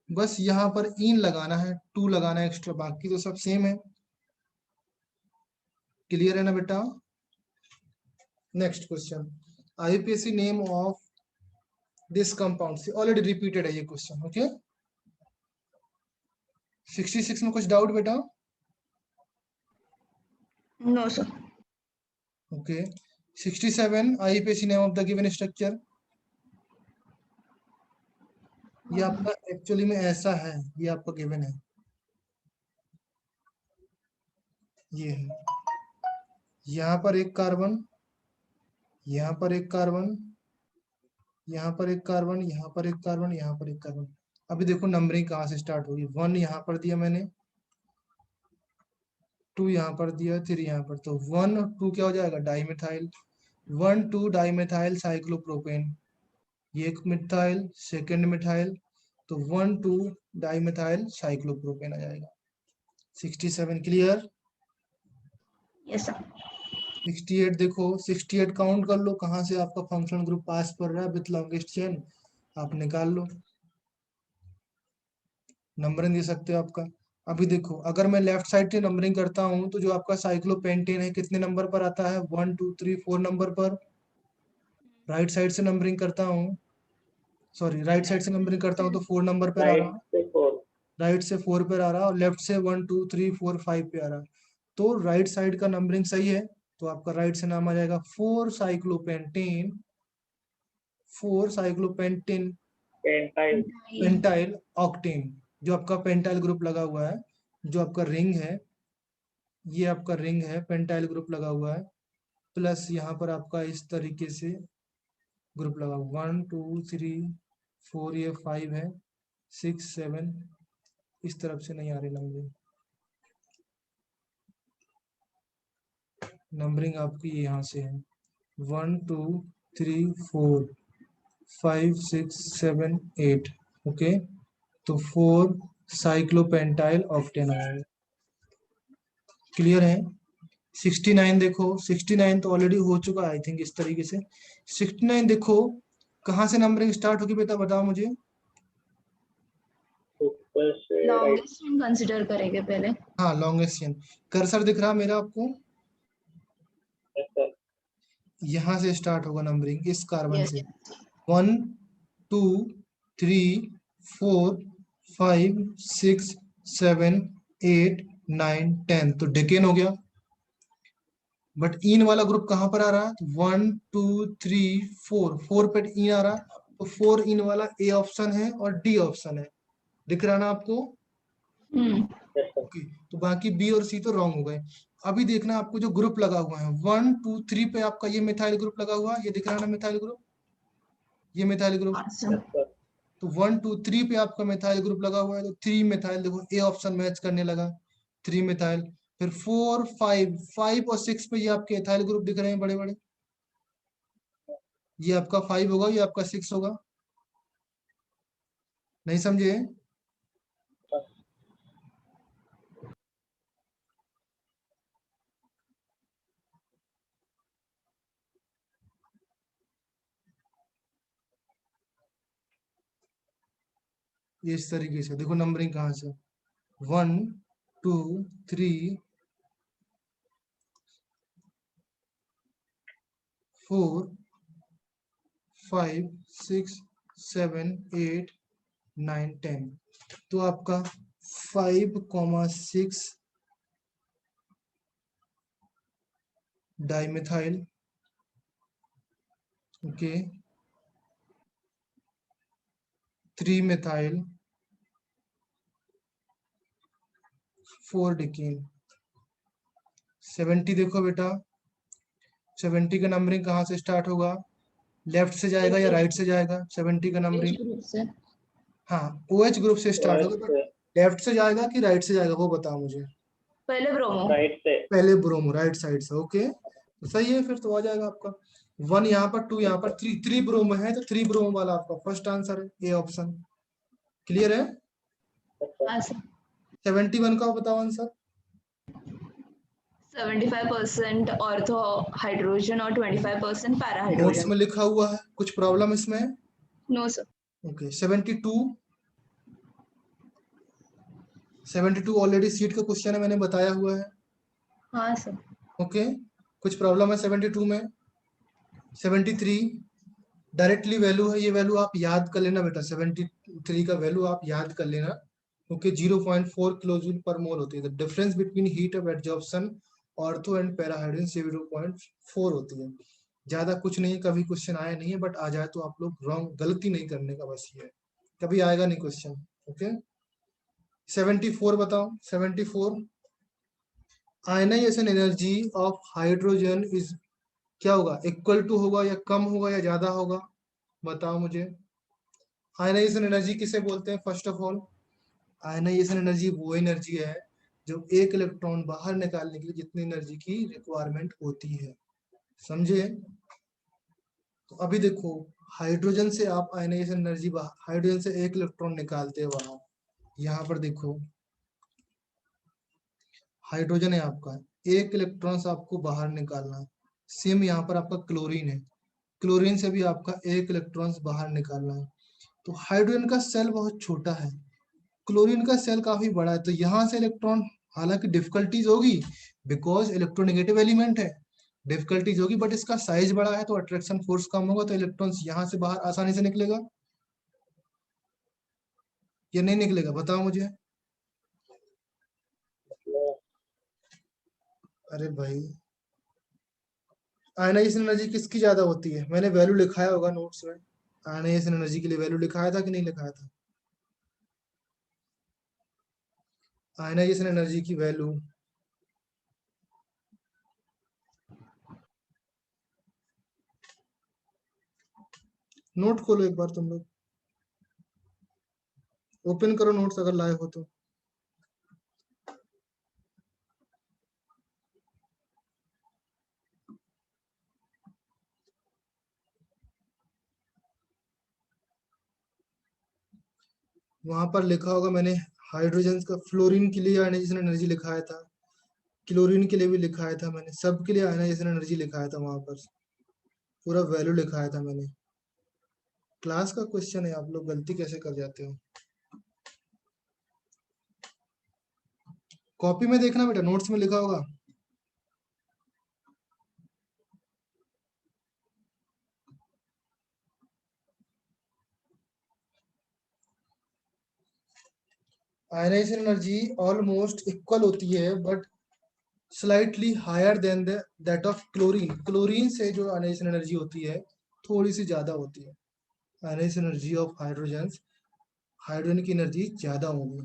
बस यहाँ पर इन लगाना है, 2 लगाना है एक्स्ट्रा, बाकी तो सब सेम है। क्लियर है ना बेटा? Next question, IUPAC name of this compound, से ऑलरेडी रिपीटेड है ये क्वेश्चन। ओके 66 में कुछ डाउट बेटा? No sir. Okay 67 IUPAC name of the given structure, ये आपका एक्चुअली में ऐसा है, ये आपका गिवन है, ये है, यहाँ पर एक कार्बन, यहाँ पर एक कार्बन, यहाँ पर एक कार्बन, यहाँ पर एक कार्बन, यहाँ पर एक कार्बन। अभी देखो नंबरिंग कहाँ से स्टार्ट होगी, 1 यहाँ पर दिया मैंने, 2 यहाँ पर दिया, 3 यहाँ पर, तो 1 और 2 क्या हो जाएगा, डाइमेथाइल, 1 2 डाइमेथाइल साइक्लोप्रोपेन, ये एक मिथाइल, सेकेंड मिथाइल, तो 1 2 डाइमेथाइल साइक्लोप्रोपेन आ जाएगा। 67 क्लियर? Yes sir. 68 देखो, 68 काउंट कर लो कहाँ से आपका फंक्शनल ग्रुप पास कर रहा है विथ लॉन्गेस्ट चेन, आप निकाल लो, नंबरिंग दे सकते हो आपका। अभी देखो अगर मैं लेफ्ट साइड से नंबरिंग करता हूँ तो जो आपका साइक्लोपेंटेन है कितने नंबर पर आता है, 1 2 3 4 नंबर पर। राइट साइड से नंबरिंग करता हूँ, सॉरी राइट साइड से नंबरिंग करता हूँ तो 4 नंबर पर आ राइट रहा, से 4। राइट से 4 पर आ रहा और लेफ्ट से 1 2 3 4 5 पे आ रहा, तो राइट साइड का नंबरिंग सही है, तो आपका राइट से नाम आ जाएगा 4 cyclopentane, 4 cyclopentane pentyl. Pentyl octane, जो आपका पेंटाइल ग्रुप लगा हुआ है, जो आपका रिंग है, ये आपका रिंग है, पेंटाइल ग्रुप लगा हुआ है, प्लस यहाँ पर आपका इस तरीके से ग्रुप लगा, 1 2 3 4, ये 5 है, 6 7, इस तरफ से नहीं आ रही नंबरिंग, नंबरिंग आपकी यहाँ से है, 1 2 3 4 5 6 7 8, ओके, तो 4 साइक्लोपेंटाइल ऑक्टेन आएगा। क्लियर है? 69 देखो, 69 तो ऑलरेडी हो चुका है आई थिंक, इस तरीके से 69 देखो कहाँ से नंबरिंग स्टार्ट होगी बेटा, बताओ मुझे। ऊपर से राइट। लॉन्गेस्ट हम कंसिडर करेंगे पहले। हाँ लॉन्गेस्ट चेन, कर्सर दिख रहा मेरा आपको, सर। यहाँ से स्टार्ट होगा नंबरिंग इस कार्बन यस। से, 1 2 3 4 5 6 7 8 9 10, तो डेकेन हो गया। बट इन वाला ग्रुप कहाँ पर आ रहा है, 1 2 3 4, 4 पे इन आ रहा, तो 4 इन वाला ए ऑप्शन है और डी ऑप्शन है, दिख रहा ना आपको? ओके, तो बाकी बी और सी तो रॉन्ग हो गए। अभी देखना आपको जो ग्रुप लगा हुआ है, 1 2 3 पे आपका ये मिथाइल ग्रुप लगा हुआ है, ये दिख रहा ना मिथाइल ग्रुप, ये मिथाइल ग्रुप, तो 1 2 3 पे आपका मिथाइल ग्रुप लगा हुआ है, तो 3 मिथाइल देखो ए ऑप्शन मैच करने लगा, 3 मिथाइल, फिर 4 5, 5 और 6 पे ये आपके इथाइल ग्रुप दिख रहे हैं बड़े बड़े, ये आपका 5 होगा, ये आपका 6 होगा, नहीं समझे? ये इस तरीके से देखो नंबरिंग कहाँ से, 1 2 3 4 5 6 7 8 9 10। तो आपका 5,6 डाइमिथाइल, ओके, 3 मिथाइल, 4 डिकीन। 70 देखो बेटा, 70 का नंबरिंग कहाँ से स्टार्ट होगा? लेफ्ट से जाएगा या राइट से जाएगा? 70 का नंबरिंग, ग्रुप से हाँ OH ग्रुप से स्टार्ट होगा, OH बट लेफ्ट से जाएगा कि राइट से जाएगा वो बताओ मुझे। पहले ब्रोमो। राइट से। पहले ब्रोमो, राइट साइड से, ओके, तो सही है, फिर तो आ जाएगा आपका 1 यहाँ पर, 2 यहाँ पर, 3 ब्रोमो है, तो 3 ब्रोमो वाला आपका फर्स्ट आंसर है, ए ऑप्शन। क्लियर है? हाँ सर। 71 का बताओ आंसर। 75% ऑर्थो हाइड्रोजन और 25% पैरा नोट्स हाइड्रोजन। में लिखा हुआ है, कुछ प्रॉब्लम इसमें? No sir. Okay, 72 already sheet का क्वेश्चन है, मैंने बताया हुआ है। हाँ सर। ओके, कुछ प्रॉब्लम है 72 में? 73 डायरेक्टली वैल्यू है, ये वैल्यू आप याद कर लेना बेटा, 73 का वैल्यू आप याद कर लेना। ओके, 0.4 किलोजूल पर मोल होती है। The difference between heat of adsorption ortho and parahydrogen 0.4 होती है। ज्यादा कुछ नहीं, कभी क्वेश्चन आया नहीं है, बट आ जाए तो आप लोग रॉन्ग, गलती नहीं करने का, बस ये है, कभी आएगा नहीं क्वेश्चन। ओके, 74 बताओ। 74 ionisation energy of hydrogen is, क्या होगा? इक्वल टू होगा या कम होगा या ज्यादा होगा? बताओ मुझे। आयनाइजेशन एनर्जी किसे बोलते हैं? First of all, ionisation energy वो एनर्जी है जो एक इलेक्ट्रॉन बाहर निकालने के लिए जितनी एनर्जी की रिक्वायरमेंट होती है, समझे? तो अभी देखो, हाइड्रोजन से आप आयनाइजेशन एनर्जी, हाइड्रोजन से एक इलेक्ट्रॉन निकालते हैं वहां, यहाँ पर देखो हाइड्रोजन है आपका, एक इलेक्ट्रॉन से आपको बाहर निकालना है। सेम यहाँ पर आपका क्लोरीन है, क्लोरीन से भी आपका एक इलेक्ट्रॉन बाहर निकालना है। तो हाइड्रोजन का सेल बहुत छोटा है, क्लोरीन का सेल काफी बड़ा है, तो यहाँ से इलेक्ट्रॉन, हालांकि डिफिकल्टीज होगी बिकॉज इलेक्ट्रोनेगेटिव एलिमेंट है, डिफिकल्टीज होगी, बट इसका साइज बड़ा है तो अट्रैक्शन फोर्स कम होगा, तो इलेक्ट्रॉन्स यहाँ से बाहर आसानी से निकलेगा या नहीं निकलेगा? बताओ मुझे। अरे भाई, आयनाइजेशन एनर्जी किसकी ज्यादा होती है? मैंने वैल्यू लिखाया होगा नोट्स में, आयनाइजेशन एनर्जी के लिए वैल्यू लिखाया था कि नहीं लिखाया था? आयनाइजेशन एनर्जी की वैल्यू, नोट खोलो एक बार तुम लोग, ओपन करो नोट्स अगर लाए हो तो। वहां पर लिखा होगा, मैंने हाइड्रोजन का, फ्लोरीन के लिए आयनाइजेशन एनर्जी लिखाया था, क्लोरीन के लिए भी लिखाया था मैंने, सबके लिए आयनाइजेशन एनर्जी लिखाया था, वहां पर पूरा वैल्यू लिखाया था मैंने। क्लास का क्वेश्चन है, आप लोग गलती कैसे कर जाते हो? कॉपी में देखना बेटा, नोट्स में लिखा होगा। आयनाइजेशन एनर्जी ऑलमोस्ट इक्वल होती है, but slightly higher than that of chlorine. Chlorine से जो आयनाइजेशन एनर्जी होती है थोड़ी सी ज्यादा होती है। Ionisation energy of hydrogen, hydrogen की एनर्जी ज्यादा होगी,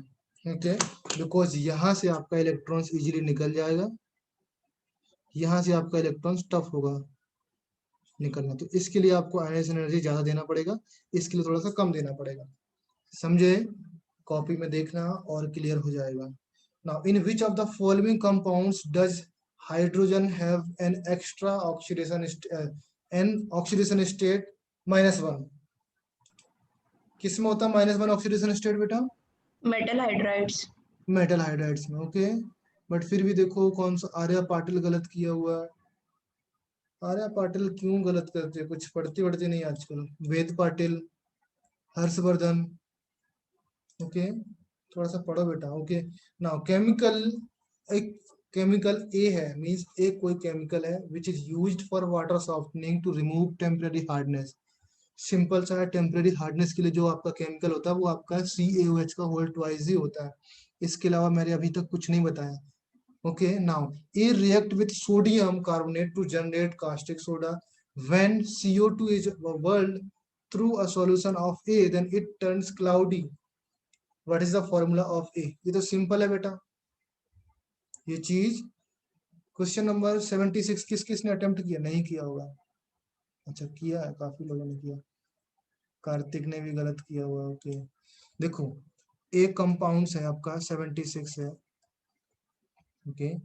ओके, बिकॉज यहाँ से आपका इलेक्ट्रॉन्स इजीली निकल जाएगा, यहाँ से आपका इलेक्ट्रॉन्स टफ होगा निकलना, तो इसके लिए आपको आयनाइजेशन एनर्जी ज्यादा देना पड़ेगा, इसके लिए थोड़ा सा कम देना पड़ेगा, समझे? कॉपी में देखना और क्लियर हो जाएगा। Now in which of the following compounds does hydrogen have an extra oxidation state -1? किसमें होता है -1 ऑक्सीडेशन स्टेट बेटा? Metal hydrides. मेटल हाइड्राइड्स में, ओके, बट फिर भी देखो कौन सा आर्या पाटिल गलत किया हुआ है। आर्या पाटिल क्यों गलत करते हैं? कुछ पढ़ती वढ़ती नहीं आजकल। वेद पाटिल, हर्षवर्धन, ओके, थोड़ा सा पढ़ो बेटा। ओके नाउ केमिकल, एक केमिकल ए है, मींस ए कोई केमिकल है which is used for water softening to remove temporary hardness. Simple सा टेम्परेरी हार्डनेस के लिए जो आपका केमिकल होता है वो आपका CaOH का होल ट्वाइस ही होता है। इसके अलावा मैंने अभी तक कुछ नहीं बताया। Okay now A react with sodium carbonate to generate caustic soda. When CO2 is bubbled through a solution of A then it turns cloudy. What is the formula of A? ये तो सिंपल है बेटा ये चीज। Question number 76 किस किस ने attempt किया? नहीं किया होगा। अच्छा किया है, काफी लोगों ने किया। कार्तिक ने भी गलत किया हुआ। ओके देखो एक कंपाउंड्स है आपका 76 है। ओके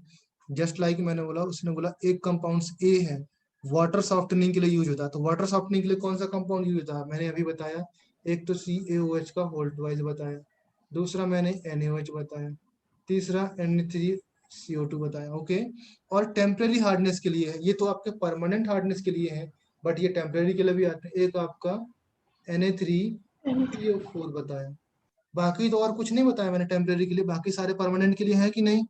जस्ट लाइक मैंने बोला, उसने बोला एक कंपाउंड्स ए है, वाटर सॉफ्टनिंग के लिए यूज होता है। तो वाटर सॉफ्टनिंग के लिए कौन सा कंपाउंड यूज होता है? मैंने अभी बताया, एक तो CaOH का होल ट्वाइस बताया, दूसरा मैंने NaOH बताया, तीसरा Na3CO2 बताया। ओके और टेम्परेरी हार्डनेस के लिए है, ये तो आपके परमानेंट हार्डनेस के लिए है, बट ये टेम्परेरी के लिए भी आते हैं। एक आपका Na3CO4 बताया, बाकी तो और कुछ नहीं बताया मैंने टेम्परेरी के लिए, बाकी सारे परमानेंट के लिए है कि नहीं?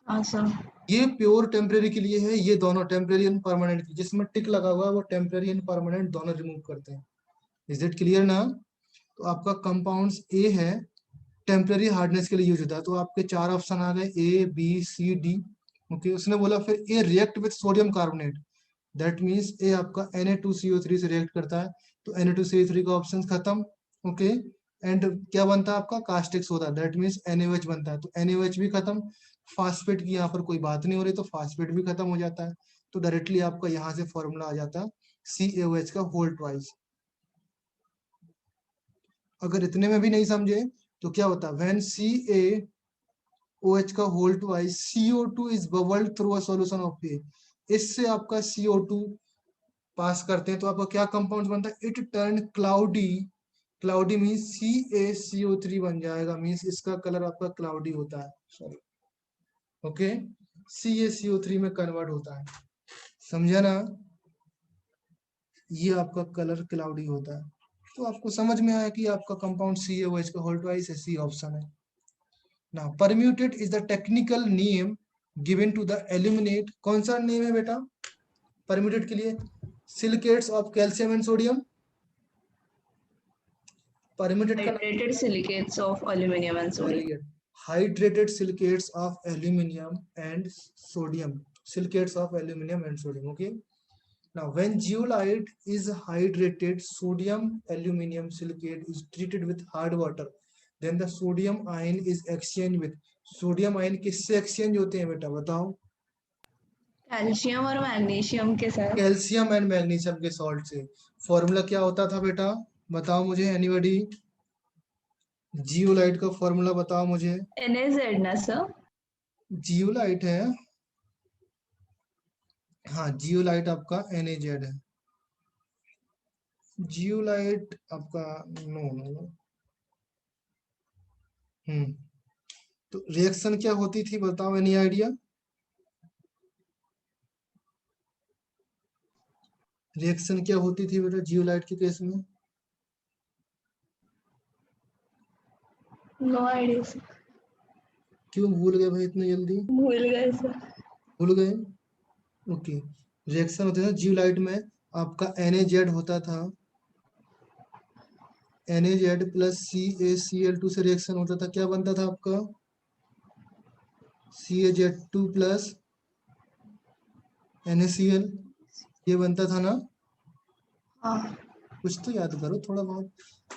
हाँ सर। ये प्योर टेम्परेरी के लिए है, ये दोनों टेम्परेरी एंड परमानेंट, जिसमें टिक लगा हुआ है वो टेम्परेरी एंड परमानेंट दोनों रिमूव करते हैं। इज इट क्लियर ना? तो आपका कंपाउंड्स ए है, टेम्परेरी हार्डनेस के लिए यूज होता है। तो आपके चार ऑप्शन आ गए A B C D। Okay उसने बोला फिर A react with sodium carbonate, that means A आपका Na2CO3 से रिएक्ट करता है, तो Na2CO3 का ऑप्शन खत्म। ओके एंड क्या बनता है आपका? Caustic soda, that means NaOH बनता है, तो NaOH भी खत्म। फास्फेट की यहाँ पर कोई बात नहीं हो रही, तो फास्फेट भी खत्म हो जाता है। तो डायरेक्टली आपका यहाँ से फॉर्मूला आ जाता है CaOH का होल ट्वाइस। अगर इतने में भी नहीं समझे तो क्या होता है? व्हेन CaOH का whole twice CO2 is bubbled through a solution of A, इससे आपका CO2 पास करते हैं तो आपका क्या कंपाउंड बनता है? It turn cloudy. Cloudy means CaCO3 बन जाएगा, मीन्स इसका कलर आपका क्लाउडी होता है। सॉरी ओके CaCO3 में कन्वर्ट होता है, समझा ना? ये आपका कलर क्लाउडी होता है। तो आपको समझ में आया कि आपका कंपाउंड CaOH का होल ट्वाइस है, सी ऑप्शन है। Now permutit is the technical name given to the aluminate. कौन सा नेम है बेटा परम्यूटेट के लिए? Silicates of calcium and sodium. Permutit का Hydrated silicates of aluminum and sodium. Hydrated silicates of aluminium and sodium, silicates of aluminium and sodium. Okay now when zeolite is hydrated, sodium aluminum silicate is treated with hard water, then the sodium ion is exchanged with, sodium ion किससे exchange होते हैं बेटा बताओ? Calcium और magnesium के साथ। Calcium and magnesium के salt से। फॉर्मूला क्या होता था बेटा बताओ मुझे, एनीबॉडी? जियोलाइट का फॉर्मूला बताओ मुझे। NaZ ना सर? जियोलाइट है, हाँ जियोलाइट आपका NaZ है। जियोलाइट आपका नो नो नो। तो रिएक्शन क्या होती थी बताओ, एनी आइडिया? रिएक्शन क्या होती थी बेटा जियोलाइट के केस में? No idea sir. क्यों भूल गए भाई इतने जल्दी? भूल गए सर। भूल गए? ओके रिएक्शन होते था जियोलाइट में, आपका NaZ होता था, NaZ प्लस CaCl2 से रिएक्शन होता था, क्या बनता था आपका? CaZ2 प्लस NaCl, ये बनता था ना? हाँ। कुछ तो याद करो थोड़ा बहुत।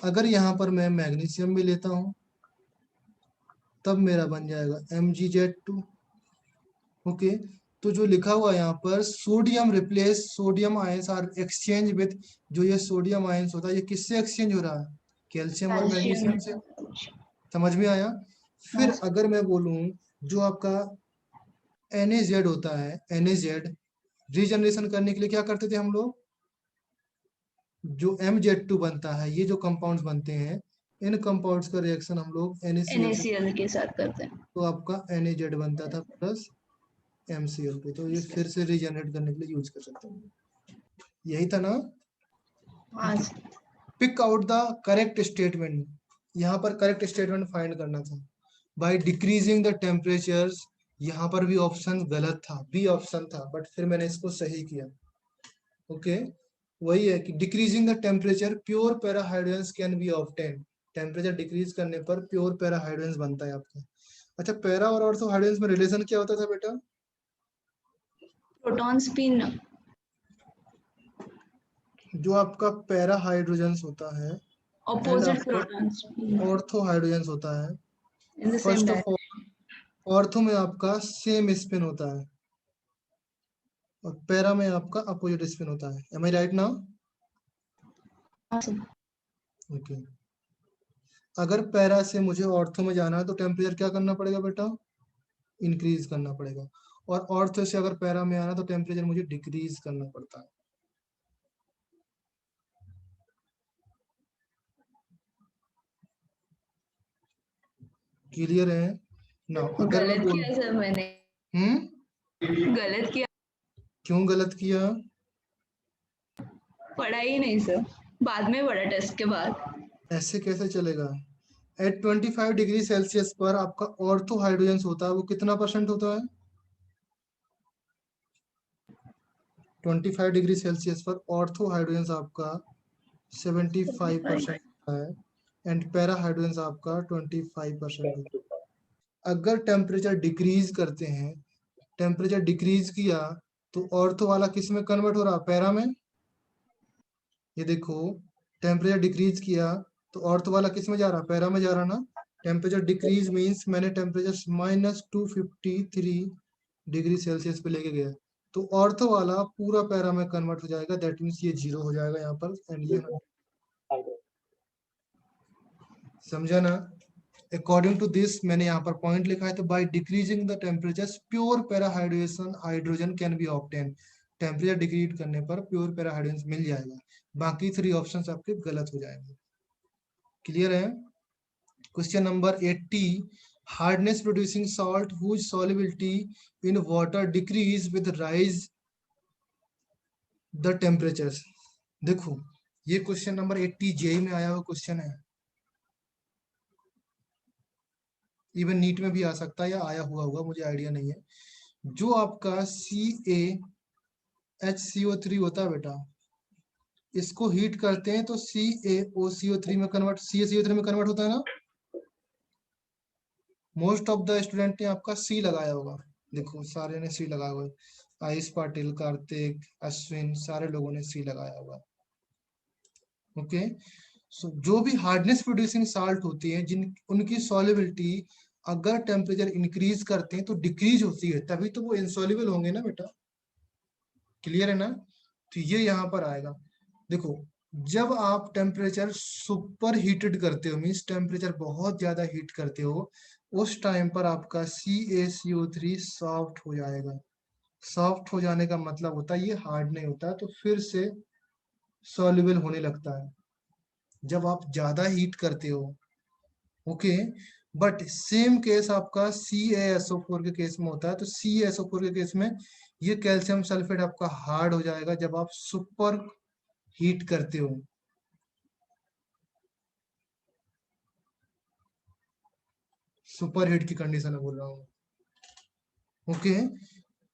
अगर यहाँ पर मैं मैग्नीशियम भी लेता हूँ तब मेरा बन जाएगा MgZ2। ओके तो जो लिखा हुआ यहाँ पर sodium replace sodium ions are exchange with, जो ये सोडियम आयंस होता है ये किससे एक्सचेंज हो रहा है? कैल्शियम और मैग्नीशियम से। समझ में आया? फिर अगर मैं बोलूं जो आपका NaZ होता है, NaZ रीजनरेशन करने के लिए क्या करते थे हम लोग? जो MZ2 बनता है, ये जो कंपाउंड्स बनते हैं इन कंपाउंड्स का रिएक्शन हम लोग NaCl के साथ करते हैं, तो आपका NaZ बनता था प्लस MCl2, तो ये फिर से रीजनरेट करने के लिए यूज कर सकते हैं। यही था ना? हाँ। Pick out the correct statement, यहाँ पर करेक्ट स्टेटमेंट फाइंड करना था। बाय डिक्रीजिंग द टेम्परेचर्स, यहाँ पर भी ऑप्शन गलत था, बी ऑप्शन था, बट फिर मैंने इसको सही किया। ओके, वही है कि decreasing the temperature pure parahydrogen can be obtain. Temperature decrease करने पर प्योर पैराहाइड्रोजन बनता है आपका। अच्छा, पैरा और ऑर्थो हाइड्रोजन में रिलेशन क्या होता था बेटा? Proton spin. जो आपका पैरा हाइड्रोजन होता है एंड ऑपोजिट आपका प्रोटॉन स्पिन ऑर्थो हाइड्रोजन होता है, in the same first of direction. All ortho में आपका सेम स्पिन होता है और पैरा में आपका अपोजिट स्पिन होता है। एम आई राइट नाउ? ओके, अगर पैरा से मुझे ऑर्थो में जाना है तो टेम्परेचर क्या करना पड़ेगा बेटा? इंक्रीज करना पड़ेगा। और ऑर्थो से अगर पैरा में आना तो टेम्परेचर मुझे डिक्रीज करना पड़ता है। क्लियर है ना? अगर मैं गलत बोल किया सर मैंने, गलत किया, क्यों गलत किया? पढ़ा ही नहीं सर, बाद में पढ़ा टेस्ट के बाद। ऐसे कैसे चलेगा? एट 25 डिग्री सेल्सियस पर आपका ऑर्थो हाइड्रोजन होता है, वो कितना परसेंट होता है? 25 डिग्री सेल्सियस पर ऑर्थो हाइड्रोजन आपका 75% होता है एंड पैरा हाइड्रोजन आपका 25% होता है। अगर टेम्परेचर डिक्रीज करते हैं, टेम्परेचर डिक्रीज किया तो ऑर्थो वाला किस में कन्वर्ट हो रहा? पैरा में। ये देखो, टेम्परेचर डिक्रीज किया तो ऑर्थो वाला किस में जा रहा? पैरा में जा रहा ना। टेम्परेचर डिक्रीज मींस मैंने टेम्परेचर -253 डिग्री सेल्सियस पे लेके गया तो ऑर्थो वाला पूरा पैरा में कन्वर्ट हो जाएगा। दैट मीन्स ये 0 हो जाएगा यहाँ पर एंड ये 100। समझा ना? अकॉर्डिंग टू दिस मैंने यहाँ पर पॉइंट लिखा है, तो by decreasing the temperature pure parahydrogen hydrogen can be obtain. Temperature decrease करने पर प्योर पैराहाइड्रोजन मिल जाएगा। बाकी 3 ऑप्शंस आपके गलत हो जाएंगे। क्लियर है? Question number 80, hardness producing salt whose solubility in water decrease with rise the temperatures। देखो, ये क्वेश्चन नंबर 80 जेई में आया हुआ क्वेश्चन है, इवन नीट में भी आ सकता है या आया हुआ होगा, मुझे आइडिया नहीं है। जो आपका CaHCO3 होता है बेटा, इसको हीट करते हैं तो CaOCO3 में कन्वर्ट, CaCO3 में कन्वर्ट होता है ना। मोस्ट ऑफ द स्टूडेंट ने आपका सी लगाया होगा। देखो, सारे ने सी लगाया हुआ है, आयुष पाटिल, कार्तिक, अश्विन, सारे लोगों ने सी लगाया होगा। ओके, सो जो भी हार्डनेस प्रोड्यूसिंग साल्ट होती है जिन उनकी सॉल्युबिलिटी अगर टेम्परेचर इंक्रीज करते हैं तो डिक्रीज होती है, तभी तो वो इनसॉल्युबल होंगे ना बेटा। क्लियर है ना? तो ये यहाँ पर आएगा। देखो, जब आप टेम्परेचर सुपर हीटेड करते हो, मीन्स टेम्परेचर बहुत ज्यादा हीट करते हो, उस टाइम पर आपका CaCO3 सॉफ्ट हो जाएगा। सॉफ्ट हो जाने का मतलब होता है ये हार्ड नहीं होता, तो फिर से सॉल्युबल होने लगता है जब आप ज्यादा हीट करते हो। ओके, बट सेम केस आपका CaSO4 के केस में होता है। तो CaSO4 के केस में ये कैल्शियम सल्फेट आपका हार्ड हो जाएगा जब आप सुपर हीट करते हो। सुपर हीट की कंडीशन में बोल रहा हूँ। ओके,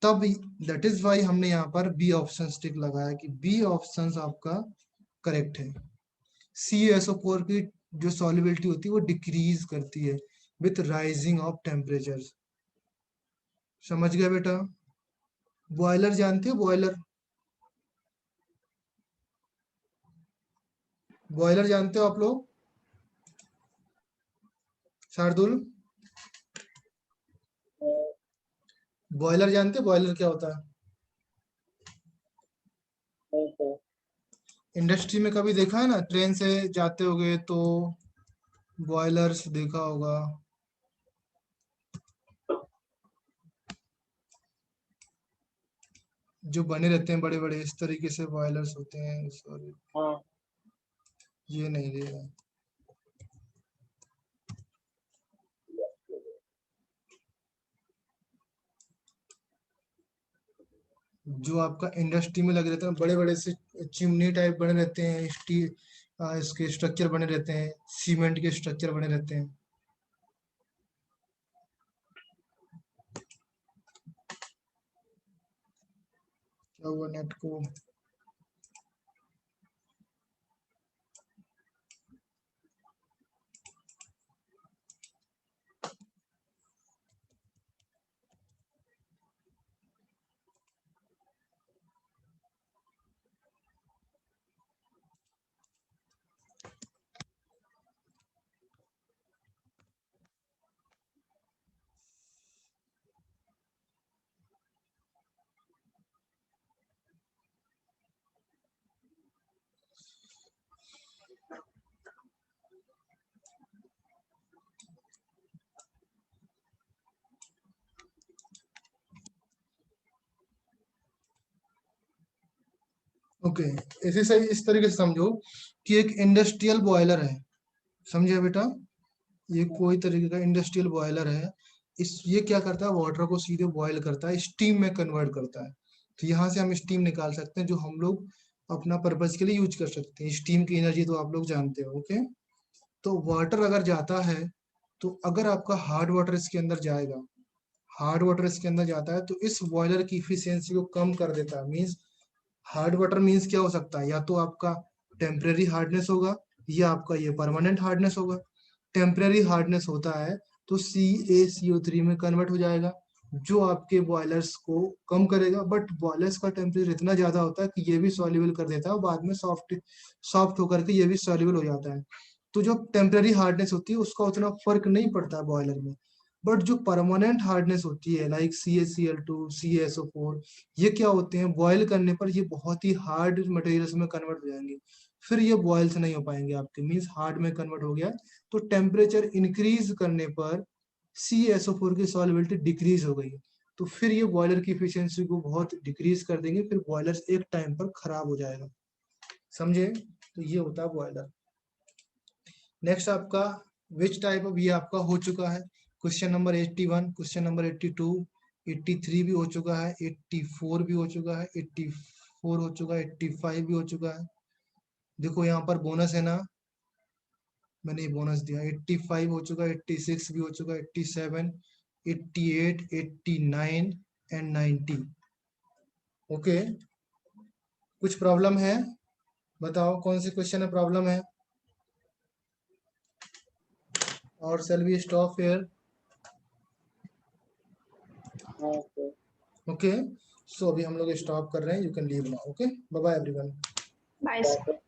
तब दैट इज वाई हमने यहाँ पर बी ऑप्शन टिक लगाया कि बी ऑप्शन आपका करेक्ट है। CaSO4 की जो सॉल्युबिलिटी होती है वो डिक्रीज करती है विथ राइजिंग ऑफ टेम्परेचर। समझ गया बेटा? बॉयलर जानते हो? बॉयलर, बॉयलर जानते हो आप लोग? शार्दुल, बॉयलर जानते हो? बॉयलर क्या होता है? इंडस्ट्री में कभी देखा है ना, ट्रेन से जाते होगे तो बॉयलर्स देखा होगा। जो बने रहते हैं बड़े बड़े, इस तरीके से बॉयलर्स होते हैं। सॉरी, ये नहीं देगा। जो आपका इंडस्ट्री में लगे रहते हैं बड़े बड़े से चिमनी टाइप बने रहते हैं, स्टील इसके स्ट्रक्चर बने रहते हैं, सीमेंट के स्ट्रक्चर बने रहते हैं। क्या हुआ नेट को? ओके, इसे सही इस तरीके से समझो कि एक इंडस्ट्रियल बॉयलर है, समझे बेटा? ये कोई तरीके का इंडस्ट्रियल बॉयलर है। ये क्या करता है, वाटर को सीधे बॉयल करता है, स्टीम में कन्वर्ट करता है। तो यहाँ से हम स्टीम निकाल सकते हैं, जो हम लोग अपना पर्पज के लिए यूज कर सकते हैं। स्टीम की एनर्जी तो आप लोग जानते हो। ओके, तो वाटर अगर जाता है, तो अगर आपका हार्ड वाटर इसके अंदर जाएगा, हार्ड वाटर इसके अंदर जाता है, तो इस बॉयलर की इफिशियंसी को कम कर देता है। मीन्स हार्ड वाटर मीन्स क्या हो सकता है, या तो आपका टेम्परेरी हार्डनेस होगा, या आपका ये परमानेंट हार्डनेस होगा। टेम्परेरी हार्डनेस होता है तो CaCO3 में कन्वर्ट हो जाएगा, जो आपके बॉयलर्स को कम करेगा। बट बॉयलर्स का टेम्परेचर इतना ज्यादा होता है कि ये भी सॉल्युबल कर देता है, और बाद में सॉफ्ट होकर के ये भी सॉल्युबल हो जाता है। तो जो टेम्परेरी हार्डनेस होती है उसका उतना फर्क नहीं पड़ता है बॉयलर में। बट जो परमानेंट हार्डनेस होती है, लाइक CaCl2, CaSO4, ये क्या होते हैं, बॉयल करने पर ये बहुत ही हार्ड मटेरियल्स में कन्वर्ट हो जाएंगे, फिर ये बॉयल से नहीं हो पाएंगे आपके। मीन्स हार्ड में कन्वर्ट हो गया, तो टेम्परेचर इंक्रीज करने पर CaSO4 की सॉल्युबिलिटी डिक्रीज हो गई, तो फिर ये बॉयलर की इफिशियंसी को बहुत डिक्रीज कर देंगे, फिर बॉयलर एक टाइम पर खराब हो जाएगा। समझे? तो ये होता है बॉयलर। नेक्स्ट आपका विच टाइप ऑफ, ये आपका हो चुका है। क्वेश्चन नंबर 81, क्वेश्चन नंबर 82, 83 भी हो चुका है, 84 भी हो चुका है, 84 हो चुका है, 85 भी हो चुका है। देखो यहाँ पर बोनस है ना, मैंने बोनस दिया। 85 हो चुका है, 86 भी हो चुका है, 87, 88, 89 एंड 90। ओके, कुछ प्रॉब्लम है? बताओ कौन सी क्वेश्चन है प्रॉब्लम है, और shall we stop here? हाँ सर। ओके, सो अभी हम लोग स्टॉप कर रहे हैं, you can leave now. Okay, bye bye everyone. Bye bye sir.